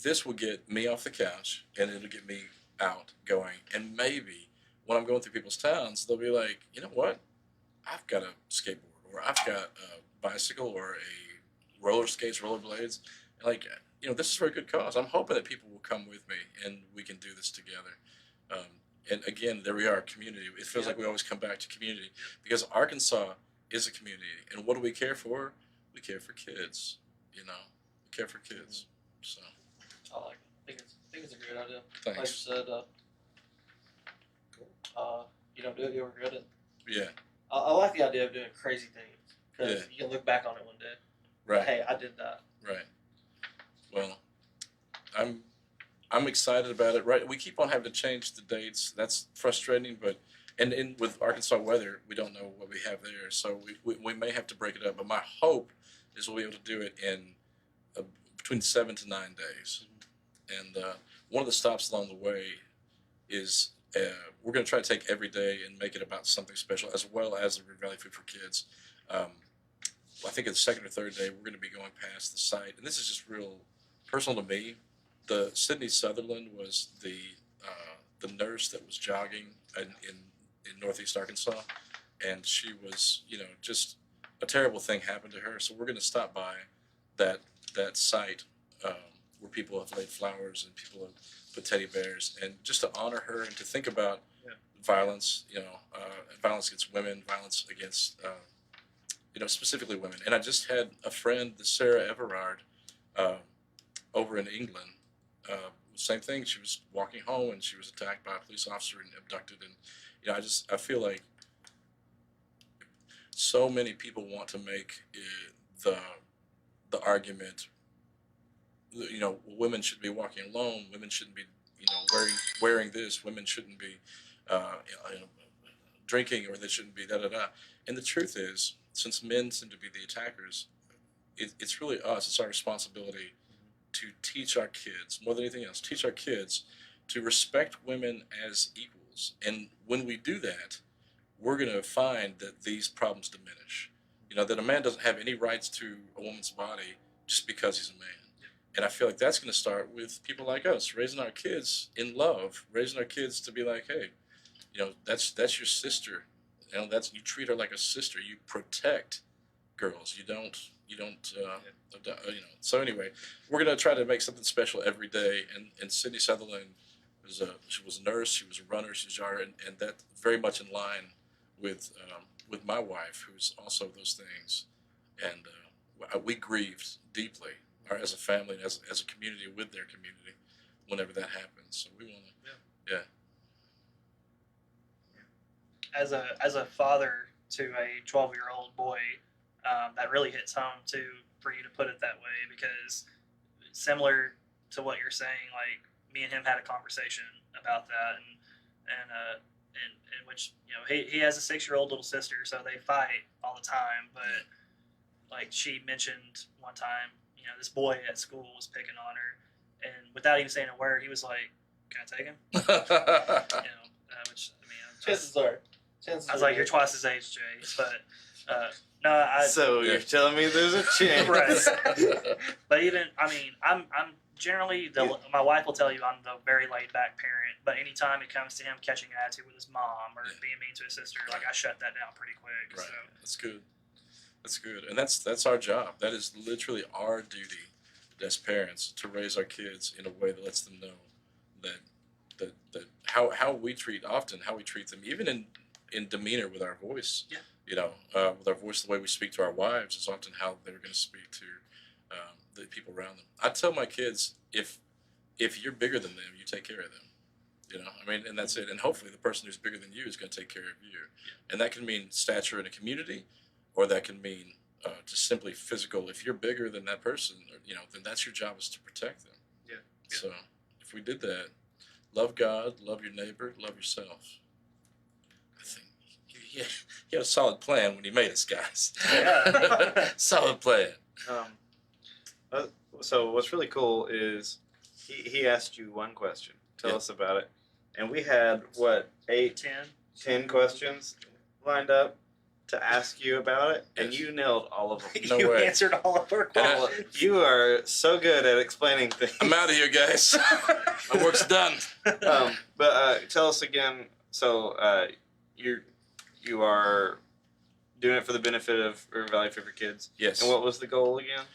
this will get me off the couch and it'll get me out going. And maybe when I'm going through people's towns, they'll be like, you know what? I've got a skateboard, or I've got a bicycle, or a roller skates, rollerblades. And like, you know, this is for a good cause. I'm hoping that people will come with me and we can do this together. And again, there we are, community. It feels like we always come back to community because Arkansas is a community. And what do we care for? We care for kids. You know, we care for kids. So, I like it. I think it's a great idea. thanks. Like you said, you don't do it, you'll regret it. Yeah, I like the idea of doing crazy things because Yeah. you can look back on it one day. right. Hey, I did that. Right. Well, I'm excited about it. Right. We keep on having to change the dates. That's frustrating, but and with Arkansas weather, we don't know what we have there, so we may have to break it up. But my hope is we'll be able to do it in between 7 to 9 days. And one of the stops along the way is we're going to try to take every day and make it about something special, as well as the River Valley Food for Kids. I think the second or third day, we're going to be going past the site. And this is just real personal to me. The Sydney Sutherland was the nurse that was jogging in Northeast Arkansas. And she was, you know, just a terrible thing happened to her. So we're going to stop by that site where people have laid flowers and people have put teddy bears, and just to honor her and to think about violence, you know, violence against women, violence against, you know, specifically women. And I just had a friend, Sarah Everard, over in England. Same thing. She was walking home and she was attacked by a police officer and abducted. And you know, I feel like so many people want to make the argument you know, women should be walking alone. Women shouldn't be, you know, wearing this. Women shouldn't be, you know, drinking, or they shouldn't be da da da. And the truth is, since men seem to be the attackers, it's really us. It's our responsibility to teach our kids, more than anything else, teach our kids to respect women as equals. And when we do that, we're going to find that these problems diminish. You know, that a man doesn't have any rights to a woman's body just because he's a man. And I feel like that's going to start with people like us, raising our kids in love, raising our kids to be like, hey, you know, that's your sister. You know, you treat her like a sister. You protect girls. You don't, you know. So anyway, we're going to try to make something special every day. And Sydney Sutherland she was a nurse, she was a runner, she was and that very much in line with my wife, who's also those things. And we grieved deeply, or as a family, and as a community with their community, whenever that happens. So we want to, yeah. As a father to a 12-year-old boy, that really hits home too, for you to put it that way, because similar to what you're saying, like me and him had a conversation about that, and in which, you know, he has a 6-year-old little sister, so they fight all the time. But like she mentioned one time, you know, this boy at school was picking on her, and without even saying a word, he was like, "Can I take him?" You know, which I mean, Chances are. I was like, "You're twice his age, Jay," but no, So you're telling me there's a chance, right? But even, I mean, I'm generally my wife will tell you I'm the very laid back parent. But anytime it comes to him catching an attitude with his mom or being mean to his sister, like I shut that down pretty quick. Right. So. That's good. That's good, and that's our job. That is literally our duty as parents, to raise our kids in a way that lets them know that how we treat them, even in demeanor with our voice. Yeah. You know, with our voice, the way we speak to our wives is often how they're going to speak to the people around them. I tell my kids, if you're bigger than them, you take care of them. You know, I mean, and that's it. And hopefully the person who's bigger than you is going to take care of you. And that can mean stature in a community, or that can mean just simply physical. If you're bigger than that person, you know, then that's your job, is to protect them. Yeah. So if we did that, love God, love your neighbor, love yourself. I think he had a solid plan when he made us, guys. Yeah. Solid plan. So what's really cool is he asked you one question. Tell us about it. And we had, what, 10 questions lined up to ask you about it, and you nailed all of them. No you way. answered all of our questions. You are so good at explaining things. I'm out of here, guys. My work's done. But tell us again, so you are doing it for the benefit of River Valley Fit for Kids. Yes. And what was the goal again?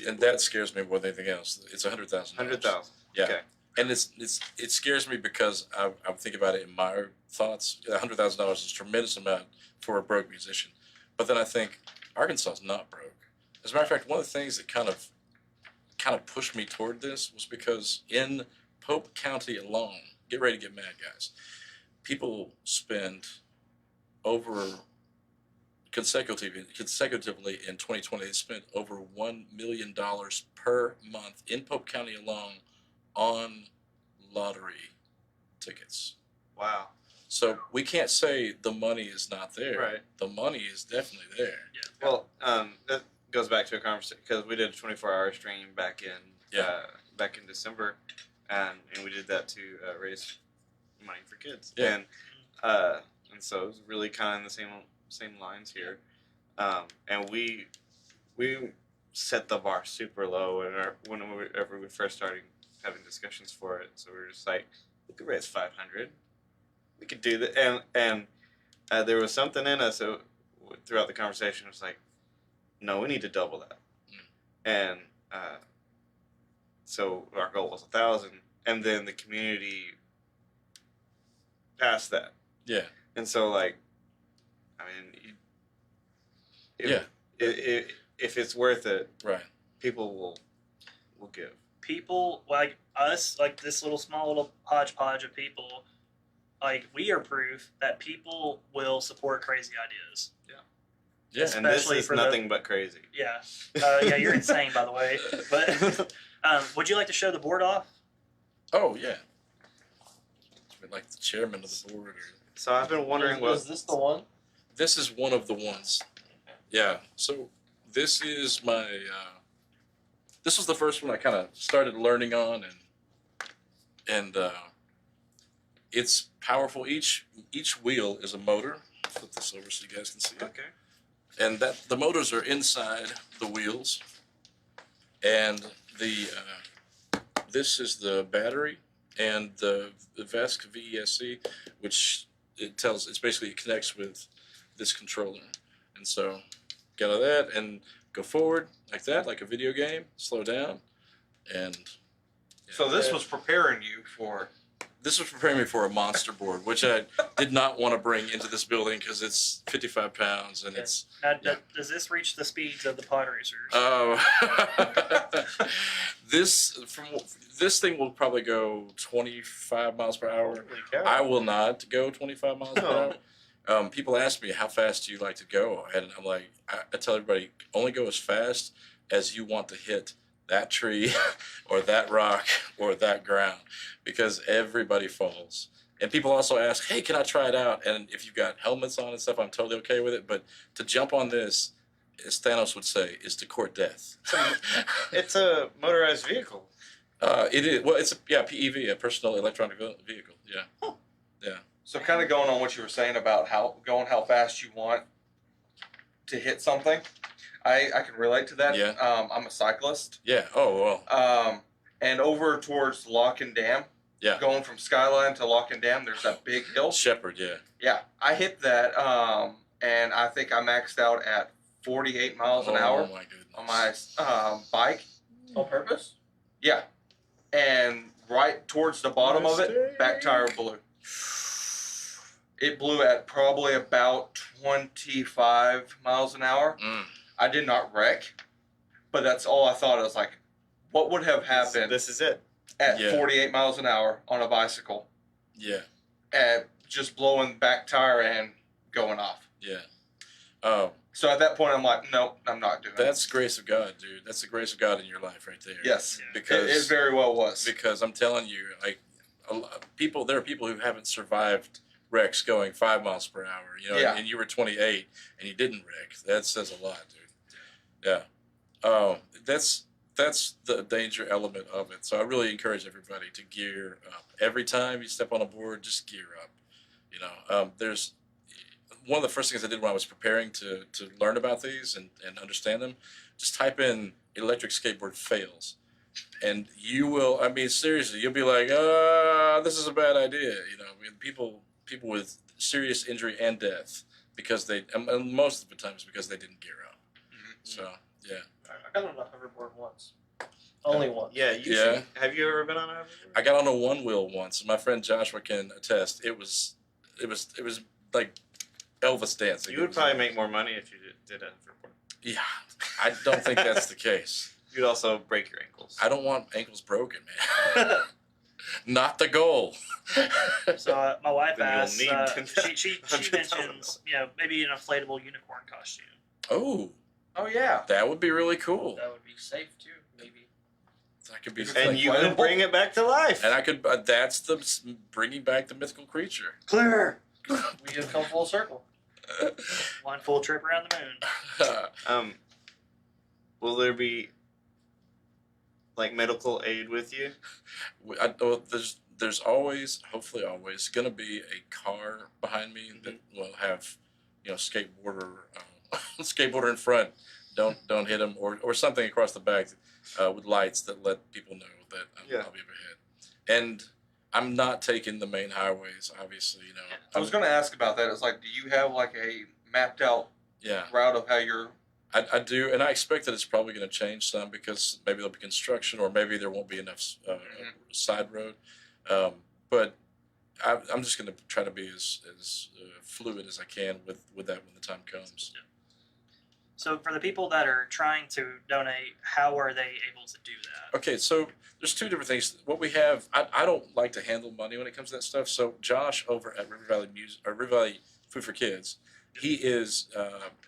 And that scares me more than anything else. It's $100,000. 100,000. Yeah. Okay. And it scares me because I think about it in my thoughts. $100,000 is a tremendous amount for a broke musician. But then I think Arkansas is not broke. As a matter of fact, one of the things that kind of pushed me toward this was because in Pope County alone, get ready to get mad, guys, people spend over consecutively in 2020, they spent over $1 million per month in Pope County alone on lottery tickets. Wow. So we can't say the money is not there. Right. The money is definitely there. Yeah. Well, that goes back to a conversation, because we did a 24-hour stream back in December, and we did that to raise money for kids. Yeah. And so it was really kind of in the same lines here. And we set the bar super low whenever we first started having discussions for it. So we were just like, we could raise 500. We could do that. And there was something in us throughout the conversation. It was like, no, we need to double that. And so our goal was 1,000, and then the community passed that. Yeah. And so, like, I mean, if it's worth it, Right. people will give. People like us, like this small little hodgepodge of people, like we are proof that people will support crazy ideas. Yeah. And this Especially is for nothing but crazy. Yeah. Yeah, you're insane, by the way. But would you like to show the board off? Oh yeah. Like the chairman of the board. Or... So I've been wondering what. Is this the one? This is one of the ones. Yeah. So this is my. This was the first one I kind of started learning on, and it's powerful. Each wheel is a motor. Flip this over so you guys can see it. Okay. And that the motors are inside the wheels, and the this is the battery, and the VESC VESC, which it's basically it connects with this controller, and so get out of that and go forward like that, like a video game. Slow down, and So this was preparing you for. this was preparing me for a monster board, which I did not want to bring into this building because it's 55 pounds and it's. Now, Yeah. does this reach the speeds of the pod racers? Oh, this thing will probably go 25 miles per hour. Holy cow. I will not go 25 miles per hour. People ask me, how fast do you like to go? And I'm like, I tell everybody, only go as fast as you want to hit that tree or that rock or that ground, because everybody falls. And people also ask, hey, can I try it out? And if you've got helmets on and stuff, I'm totally okay with it. But to jump on this, as Thanos would say, is to court death. It's a motorized vehicle. It is. Well, it's a PEV, a personal electronic vehicle. Yeah. Yeah. So kind of going on what you were saying about how fast you want to hit something, I can relate to that. Yeah. I'm a cyclist. Yeah. Oh, well. And over towards Lock and Dam. Yeah. Going from Skyline to Lock and Dam, there's that big hill. Shepherd, yeah. Yeah, I hit that, and I think I maxed out at 48 miles an hour Oh, my goodness. on my bike. On purpose? Yeah, and right towards the bottom of it, back tire blew. It blew at probably about 25 miles an hour. Mm. I did not wreck, but that's all I thought. I was like, what would have happened This is it. at Yeah. 48 miles an hour on a bicycle Yeah. and just blowing back tire and going off? Yeah. Oh, So at that point, I'm like, nope, I'm not doing it. that's grace of God, dude. That's the grace of God in your life right there. Yes, Yeah. Because it very well was. because I'm telling you, like, there are people who haven't survived wrecks going 5 miles per hour, you know, Yeah. and you were 28 and you didn't wreck. That says a lot, dude. Yeah. Oh, that's the danger element of it. So I really encourage everybody to gear up. Every time you step on a board, just gear up. You know, there's one of the first things I did when I was preparing to learn about these and understand them, just type in electric skateboard fails. And you will, I mean, seriously, you'll be like, this is a bad idea. You know, I mean, people with serious injury and death because and most of the time it's because they didn't gear up. Mhm. So, yeah. I got on a hoverboard once. Only once. Yeah, Yeah. Have you ever been on a hoverboard? I got on a one wheel once, and my friend Joshua can attest. It was like Elvis dancing. You would probably make more money if you did a hoverboard. Yeah, I don't think that's the case. You'd also break your ankles. I don't want ankles broken, man. Not the goal. So my wife Then you'll asked, need she $10,000. mentions, you know, maybe an inflatable unicorn costume. Oh, Oh yeah. that would be really cool. That would be safe too, maybe. That could be. And you could bring it back to life. And I could. That's the bringing back the mythical creature. Clear. We have come full circle. One full trip around the moon. Will there be like medical aid with you? There's always, hopefully always, going to be a car behind me that will have, you know, skateboarder in front. Don't hit him, or something across the back with lights that let people know that I'll be up ahead. And I'm not taking the main highways, obviously. You know, I was going to ask about that. It's like, do you have like a mapped out route of how you're? I do, and I expect that it's probably going to change some because maybe there'll be construction, or maybe there won't be enough side road. But I'm just going to try to be as fluid as I can with that when the time comes. So for the people that are trying to donate, how are they able to do that? Okay, so there's two different things. What we have, I don't like to handle money when it comes to that stuff. So Josh over at River Valley Food for Kids he is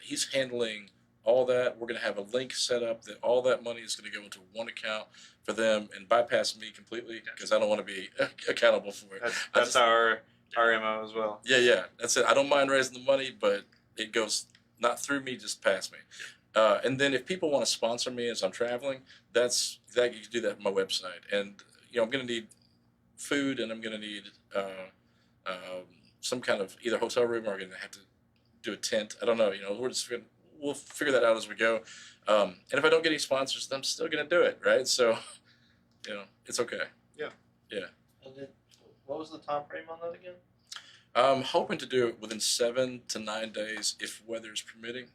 he's handling all that. We're going to have a link set up that all that money is going to go into one account for them and bypass me completely because I don't want to be accountable for it. That's our MO as well. Yeah, that's it. I don't mind raising the money, but it goes not through me, just past me. And then if people want to sponsor me as I'm traveling, that you can do that on my website. And I'm going to need food, and I'm going to need some kind of either hotel room, or I'm going to have to do a tent. I don't know. We'll figure that out as we go. And if I don't get any sponsors, I'm still going to do it, right? So, it's okay. Yeah. And then, what was the time frame on that again? I'm hoping to do it within 7 to 9 days if weather's permitting.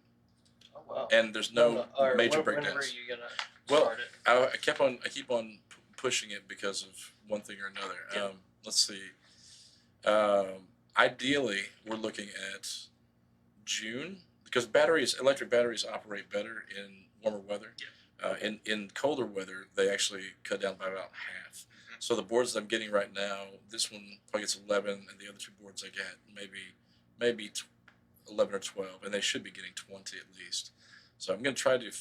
Oh wow! And there's no major breakdowns. When are you gonna Well, start it? I keep on pushing it because of one thing or another. Yeah. Let's see. Ideally, we're looking at June because electric batteries operate better in warmer weather. Yeah. In colder weather, they actually cut down by about half. So the boards that I'm getting right now, this one probably gets 11, and the other two boards I get maybe 11 or 12, and they should be getting 20 at least. So I'm going to try to do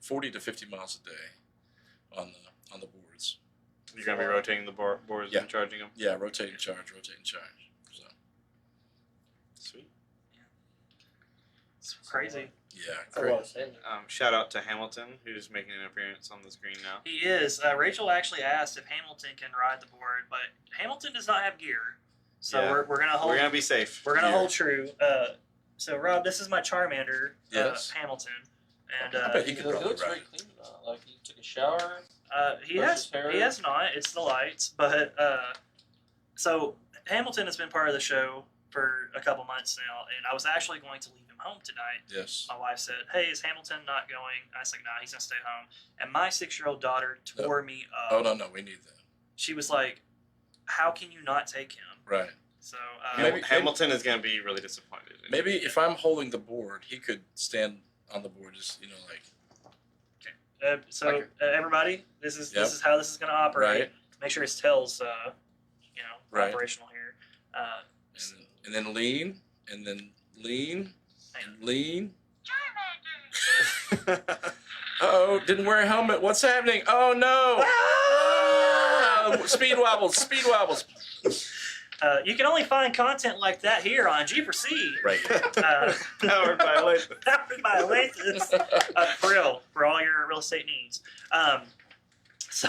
40 to 50 miles a day on the boards. You're going to be rotating the boards Yeah. and charging them? Yeah, rotating charge. So Sweet. It's crazy. yeah, That's a great. lot of sand. Shout out to Hamilton, who's making an appearance on the screen now. He is. Rachel actually asked if Hamilton can ride the board, but Hamilton does not have gear, so Yeah. we're gonna hold. We're going to be safe. We're gonna Gear. hold true. So Rob, this is my Charmander, Yes. Hamilton, and I bet he It could probably looks ride very it. clean now. Like he took a shower. he Brushed has his hair. he has not. It's the lights, but so Hamilton has been part of the show for a couple months now, and I was actually going to leave him home tonight. Yes. My wife said, "Hey, is Hamilton not going?" I was like, "Nah, he's gonna stay home." And my 6-year-old daughter tore me up. Oh no, we need that. She was like, "How can you not take him?" Right. So Maybe- Hamilton is going to be really disappointed. Maybe if I'm holding the board, he could stand on the board, just like everybody, this is Yep. how this is gonna operate. right, Make sure his tail's Right. operational here. and then lean, and then lean, Hang on. and lean. Uh-oh, didn't wear a helmet. What's happening? Oh no! Speed wobbles. You can only find content like that here on G4C. Right. Powered by Lathan. Powered by Lathan. For real, for all your real estate needs. So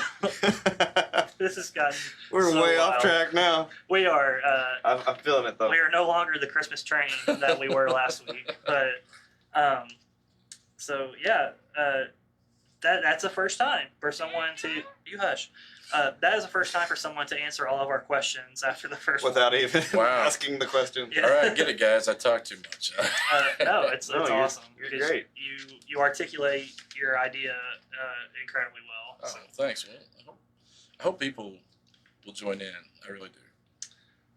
this has gotten We're so way wild. off track now. We are. I'm feeling it though. We are no longer the Christmas train that we were last week. But so yeah, that's a first time for someone to hush. That is the first time for someone to answer all of our questions after the first Without even Wow. asking the question. Yeah. All right, get it, guys. I talk too much. No, it's No, you're- awesome. you're because great. You articulate your idea incredibly well. Oh, So. thanks, man. I hope people will join in. I really do.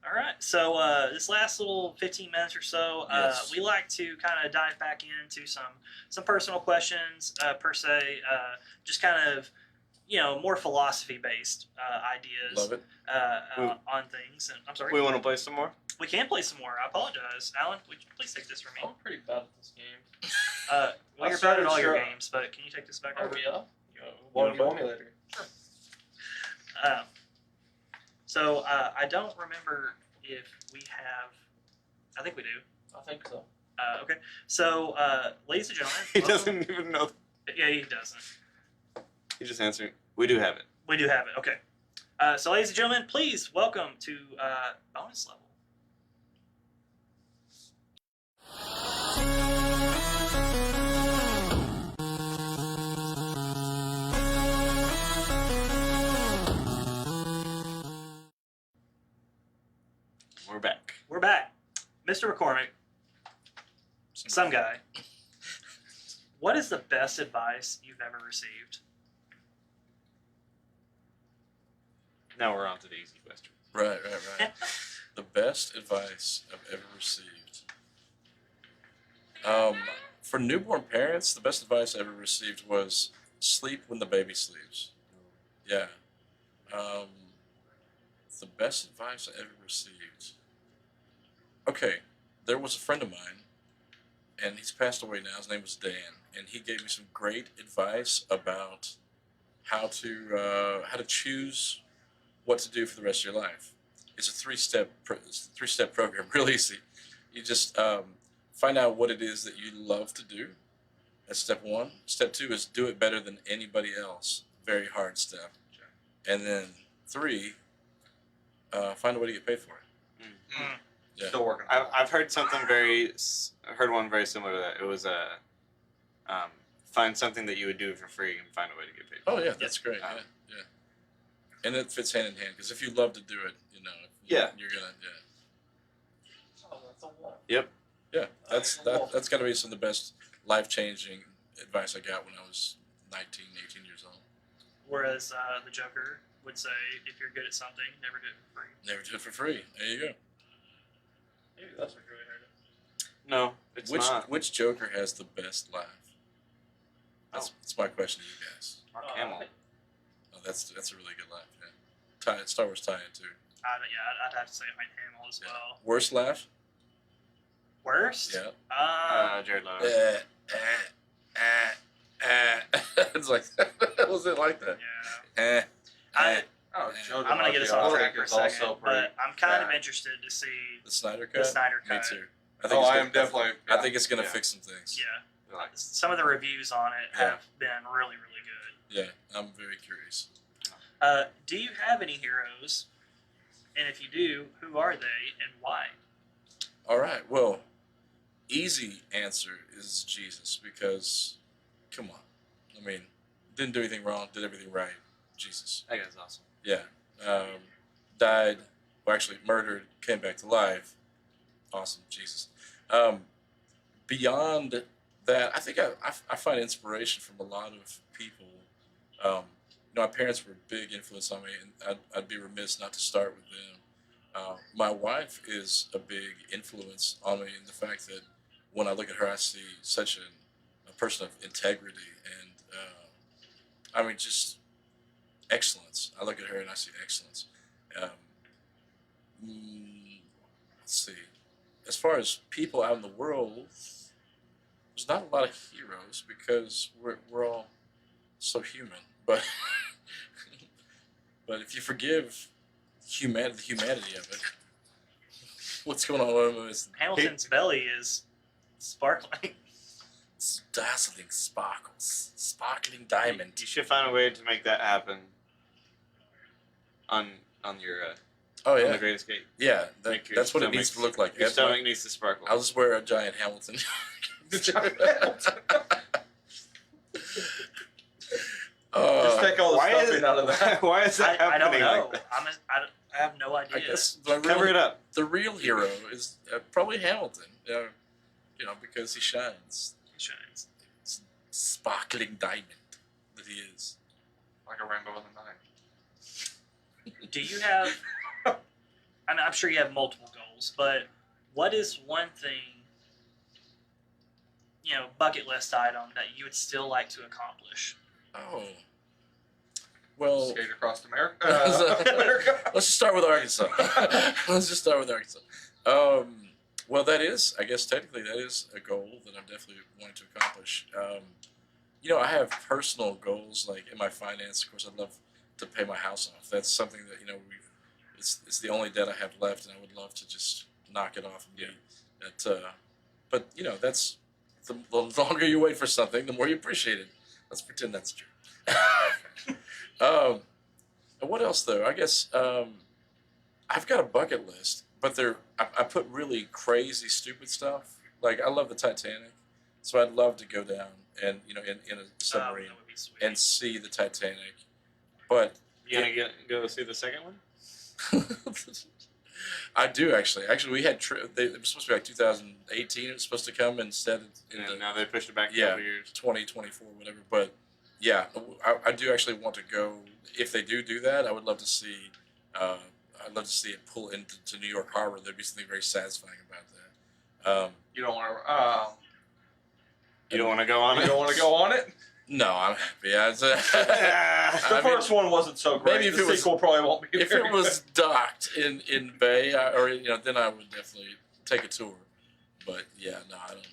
All right, so this last little 15 minutes or so, Yes. we like to kind of dive back into some personal questions per se, just kind of more philosophy-based ideas Love it. on things. And I'm sorry, We want to play some more? we can play some more. I apologize, Alan. Would you please take this from me? I'm pretty bad at this game. Well, I you're bad started at all your sure- games, but can you take this back Oh over? yeah. What do you want me later? So I don't remember if we have. I think we do. I think so. Okay. So, ladies and gentlemen, He welcome- doesn't even know. Yeah, he doesn't. He just answered. We do have it. We do have it. Okay. So, ladies and gentlemen, please welcome to bonus level. We're back. We're back, Mr. McCormick, some guy. What is the best advice you've ever received? Now we're on to the easy question. Right. The best advice I've ever received. For newborn parents, the best advice I ever received was sleep when the baby sleeps. Yeah. The best advice I ever received. Okay, there was a friend of mine and he's passed away now. His name was Dan, and he gave me some great advice about how to choose what to do for the rest of your life. It's a three-step program, real easy. You just find out what it is that you love to do. That's step one. Step two is do it better than anybody else. Very hard step. And then three, find a way to get paid for it. Mm. Yeah. Still working. I've heard one very similar to that. It was find something that you would do for free and find a way to get paid. Oh yeah, that's great. Yeah. And it fits hand in hand because if you love to do it, you're gonna. Oh, that's a wall. Yep. Yeah, that's got to be some of the best life-changing advice I got when I was 19, 18 years old. Whereas the Joker would say, if you're good at something, never do it for free. Never do it for free. There you go. Maybe that's what really heard it. No, it's not. Which Joker has the best laugh? That's my question to you guys. Mark Hamill. Oh, that's a really good laugh. Yeah. Star Wars tie-in too. I'd have to say Mark Hamill as well. Worst laugh? Worst? Yeah. Jared Leto. It's like, was it like that? Yeah. Joe I'm gonna get us off track for a second, also but I'm kind of interested to see The Snyder Cut? the Snyder Me Cut. too. I am definitely. I think it's going to fix some things. Yeah. Some of the reviews on it have been really, really good. Yeah, I'm very curious. Do you have any heroes? And if you do, who are they and why? All right, well, easy answer is Jesus because, come on. I mean, didn't do anything wrong, did everything right. Jesus. That guy's awesome. Yeah. Died, or actually murdered, came back to life. Awesome, Jesus. Beyond that, I think I find inspiration from a lot of people. My parents were a big influence on me, and I'd be remiss not to start with them. My wife is a big influence on me in the fact that when I look at her, I see such a person of integrity and, just excellence. I look at her and I see excellence. Let's see. As far as people out in the world, there's not a lot of heroes because we're all so human. But but if you forgive the humanity of it, what's going on with Hamilton's belly is sparkling. It's dazzling sparkles, sparkling diamond. You should find a way to make that happen on your Oh on yeah, the Great Escape. Yeah, Make your that's what it stomach- needs to look like. Your That's my- stomach needs to sparkle. I'll just wear a giant Hamilton. Just take all the Why is stuffing out of that. Why is that I don't happening? know. Like that? I have no idea. I guess Cover it up. The real hero is probably Hamilton. Because he shines. He shines. It's sparkling diamond that he is. Like a rainbow in the night. Do you have? I'm sure you have multiple goals, but what is one thing, bucket list item that you would still like to accomplish? Oh. Well, Skate across America. let's just start with Arkansas. Well, that is, I guess technically that is a goal that I'm definitely wanting to accomplish. I have personal goals, like in my finance. Of course, I'd love to pay my house off. That's something that, it's the only debt I have left, and I would love to just knock it off and be that. But, that's the longer you wait for something, the more you appreciate it. Let's pretend that's true. And what else, though? I guess I've got a bucket list, but I put really crazy, stupid stuff. Like, I love the Titanic, so I'd love to go down and, in a submarine That would be sweet. and see the Titanic. But You gonna go see the second one? I do, actually. Actually, we had it was supposed to be like 2018. It was supposed to come instead. Now they pushed it back a Yeah. couple years. 2024, whatever. But yeah, I do actually want to go. If they do that, I would love to see. I'd love to see it pull into New York Harbor. There'd be something very satisfying about that. You don't want to. You don't want to go on it? You don't want to go on it? No, I'm happy. The first one wasn't so great. maybe if the it was- sequel probably won't be. if very it was docked in Bay, then I would definitely take a tour. But yeah, no, I don't.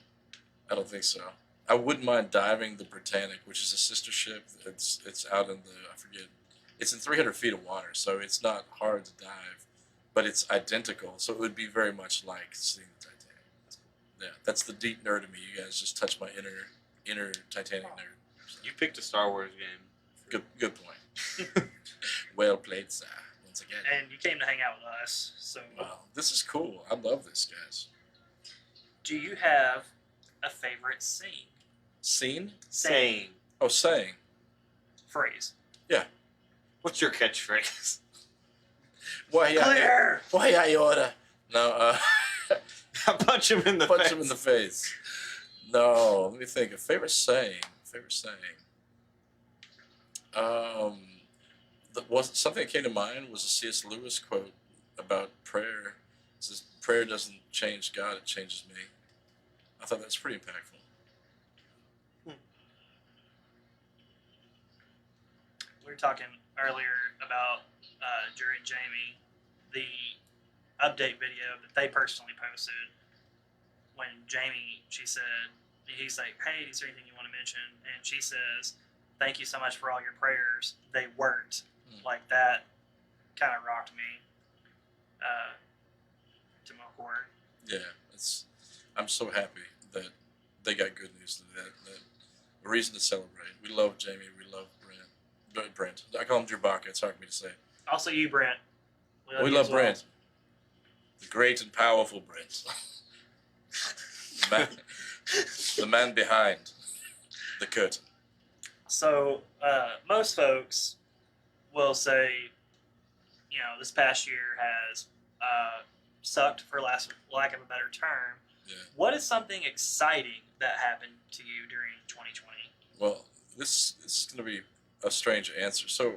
I don't think so. I wouldn't mind diving the Britannic, which is a sister ship. It's out in the, I forget, it's in 300 feet of water, so it's not hard to dive, but it's identical, so it would be very much like seeing the Titanic. Yeah, that's the deep nerd in me. You guys just touched my inner Titanic nerd. You picked a Star Wars game. Good point. Well played, sir. Once again. And you came to hang out with us, so. Wow, this is cool. I love this, guys. Do you have a favorite scene? Scene? Saying. Oh, saying. Phrase. Yeah. What's your catchphrase? Why I order? No. I punch him in the Punch face. him in the face. No, let me think. A favorite saying. Something that came to mind was a C.S. Lewis quote about prayer. It says, "Prayer doesn't change God; it changes me." I thought that's pretty impactful. We were talking earlier about Jerry and Jamie, the update video that they personally posted. When Jamie, he's like, "Hey, is there anything you want to mention?" And she says, "Thank you so much for all your prayers. They worked." Like that kind of rocked me to my core. Yeah, I'm so happy that they got good news today. That a reason to celebrate. We love Jamie. We love Brent. I call him Chewbacca. It's hard for me to say. Also, you, Brent. We you love as well. Brent. The great and powerful Brent. The man behind the curtain. So, most folks will say, this past year has sucked, for lack of a better term. Yeah. What is something exciting that happened to you during 2020? Well, this is going to be a strange answer. So,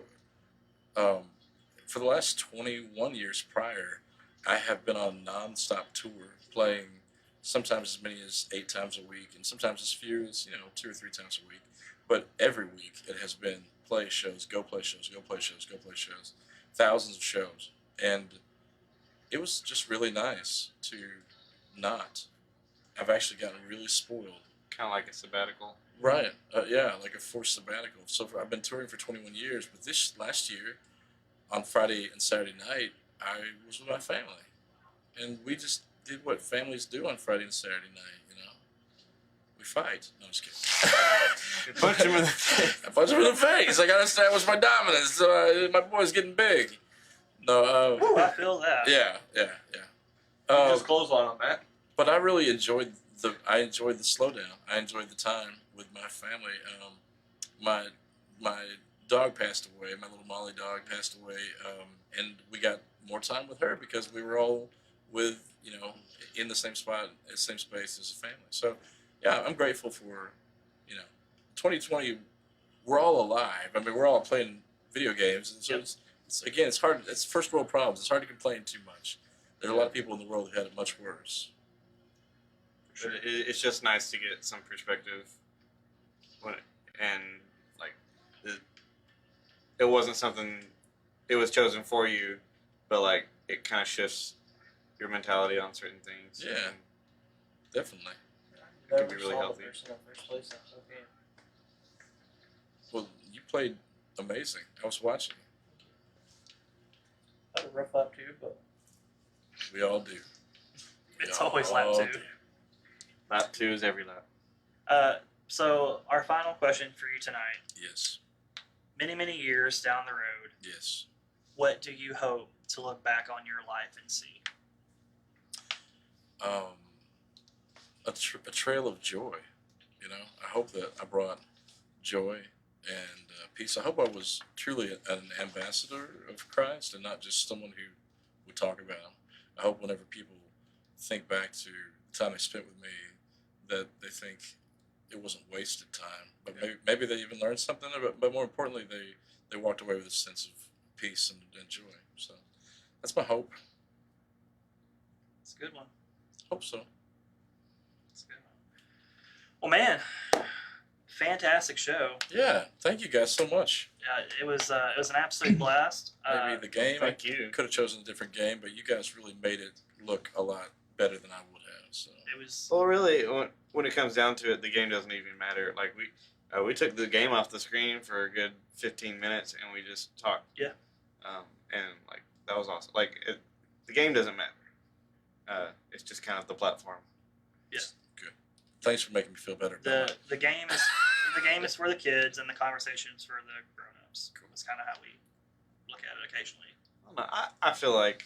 for the last 21 years prior, I have been on a non-stop tour, playing sometimes as many as 8 times a week, and sometimes as few as 2 or 3 times a week. But every week it has been play shows, go play shows, go play shows, go play shows, thousands of shows, and it was just really nice to not. I've actually gotten really spoiled. Kind of like a sabbatical. Right. Yeah, like a forced sabbatical. So I've been touring for 21 years, but this last year, on Friday and Saturday night, I was with my family, and we just did what families do on Friday and Saturday night. We fight. No, I'm just kidding. Punch him in the face. I punch him in the face. I gotta establish my dominance. My boy's getting big. No. Ooh, I feel that. Yeah. Just clothesline on that. But I really enjoyed the slowdown. I enjoyed the time with my family. My dog passed away. My little Molly dog passed away, and we got more time with her because we were all in the same same space as a family. So. Yeah, I'm grateful for, 2020. We're all alive. I mean, we're all playing video games, and so it's hard. It's first world problems. It's hard to complain too much. There are a lot of people in the world who had it much worse. But it's just nice to get some perspective, it wasn't something. It was chosen for you, but it kind of shifts your mentality on certain things. Yeah, definitely. It can be really healthy. Well, you played amazing. I was watching. I had a rough lap too, but We all do. It's always lap 2. Lap 2 is every lap. So our final question for you tonight. Yes. Many, many years down the road, Yes. what do you hope to look back on your life and see? A trail of joy. I hope that I brought joy and peace. I hope I was truly an ambassador of Christ and not just someone who would talk about him. I hope whenever people think back to the time they spent with me, that they think it wasn't wasted time, but maybe they even learned something. But more importantly, they walked away with a sense of peace and joy. So that's my hope. It's a good one. Hope so. It's a good one. Well, man, fantastic show. Yeah, thank you guys so much. It was an absolute blast. Maybe the game. Thank you. Could have chosen a different game, but you guys really made it look a lot better than I would have. So It was. Well, really, when it comes down to it, the game doesn't even matter. Like we took the game off the screen for a good 15 minutes, and we just talked. Yeah. And like that was awesome. Like the game doesn't matter. It's just kind of the platform. Yeah. Good. Thanks for making me feel better. The game is for the kids, and the conversation's for the grown-ups. Cool. That's kind of how we look at it occasionally. I feel like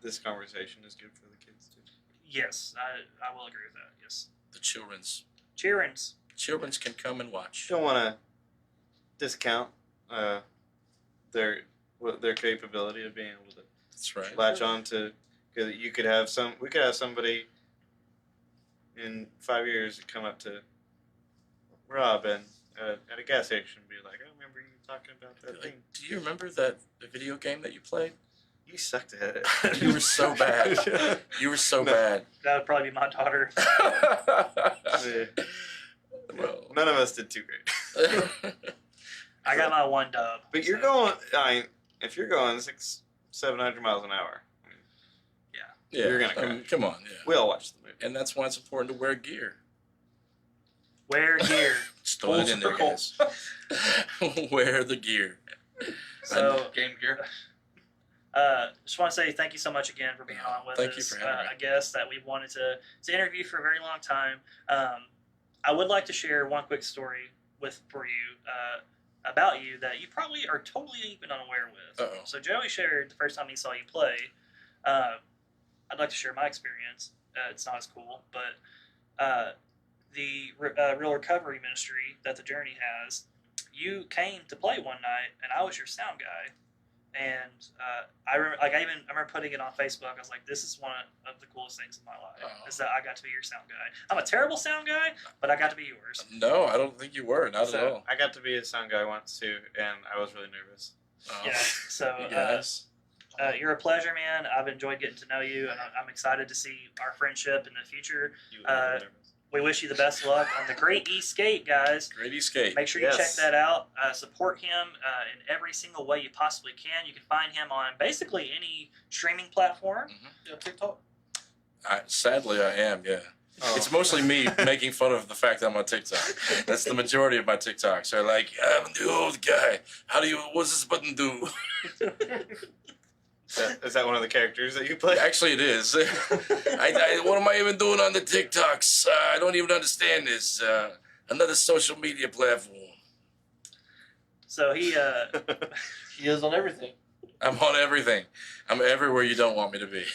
this conversation is good for the kids too. Yes, I will agree with that. Yes. The children's Children's can come and watch. Don't want to discount their capability of being able to That's right. latch on to. Because we could have somebody in 5 years come up to Rob and at a gas station and be like, "I remember you talking about that thing." Do you remember the video game that you played? You sucked at it. You were so bad. You were so bad. That would probably be my daughter. Yeah. Well, None of us did too great. I got my one dub. But you're going. I mean, if you're going 600-700 miles an hour, yeah, you're gonna crash. come on, yeah. We all watched the movie. And that's why it's important to wear gear. Wear gear. Just throw it in there, guys. Wear the gear. So, game gear. just want to say thank you so much again for being on with us. Thank you for having me. A guest that we've wanted to interview for a very long time. I would like to share one quick story for you about you that you probably are totally even unaware with. Uh-oh. So Joey shared the first time he saw you play. I'd like to share my experience. It's not as cool, but the Real Recovery Ministry that the Journey has, you came to play one night, and I was your sound guy. And I remember putting it on Facebook. I was like, "This is one of the coolest things in my life is that I got to be your sound guy." I'm a terrible sound guy, but I got to be yours. No, I don't think you were. Not at all. I got to be a sound guy once too, and I was really nervous. Yeah. So yes. you're a pleasure, man. I've enjoyed getting to know you, and I'm excited to see our friendship in the future. You were really nervous. We wish you the best of luck on the Great Escape, guys. Great Escape. Make sure you check that out. Support him in every single way you possibly can. You can find him on basically any streaming platform. Yeah, TikTok. Sadly, I am, yeah. Oh. It's mostly me making fun of the fact that I'm on TikTok. That's the majority of my TikToks. They're like, "I'm the old guy. What's this button do?" Is that one of the characters that you play? Actually, it is. What am I even doing on the TikToks? I don't even understand this. Another social media platform. So he is on everything. I'm on everything. I'm everywhere you don't want me to be.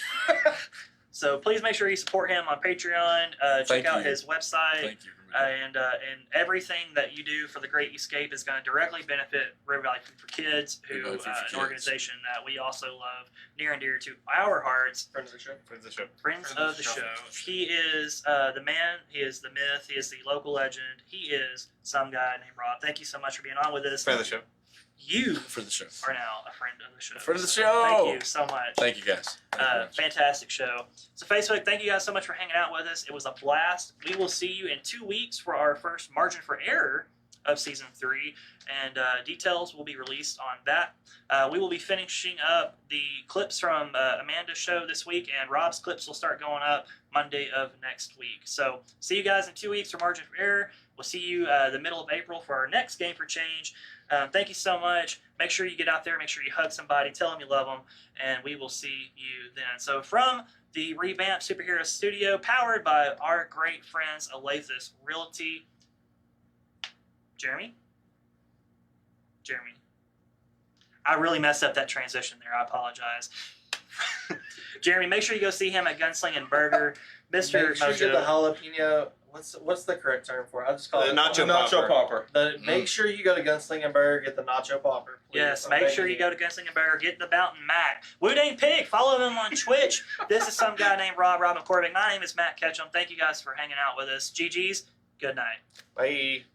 So please make sure you support him on Patreon. Check out his website. Thank you. And everything that you do for the Great Escape is going to directly benefit River Valley Food for Kids, an organization that we also love near and dear to our hearts. Friends of the show. Friends of the show. He is the man. He is the myth. He is the local legend. He is some guy named Rob. Thank you so much for being on with us. Friend of the show. You for the show are now a friend of the show. Friend of the show. Thank you so much. Thank you guys. Fantastic show. So Facebook, thank you guys so much for hanging out with us. It was a blast. We will see you in 2 weeks for our first Margin for Error of Season 3, and details will be released on that. We will be finishing up the clips from Amanda's show this week, and Rob's clips will start going up Monday of next week. So see you guys in 2 weeks for Margin for Error. We'll see you the middle of April for our next Game for Change. Thank you so much. Make sure you get out there. Make sure you hug somebody. Tell them you love them. And we will see you then. So from the revamped Superhero Studio, powered by our great friends, Alathus Realty. Jeremy? I really messed up that transition there. I apologize. Jeremy, make sure you go see him at Gunsling & Burger. Mr. Make sure you get the Mojo. jalapeno. What's the correct term for it? I'll just call it nacho popper. Make sure you go to Gunsling & Burger, get the nacho popper. Please. Yes, make sure you go to Gunsling & Burger, get the Mountain Mac. Wu-Dang Pig, follow them on Twitch. This is some guy named Rob McCormick. My name is Matt Ketchum. Thank you guys for hanging out with us. GG's, good night. Bye.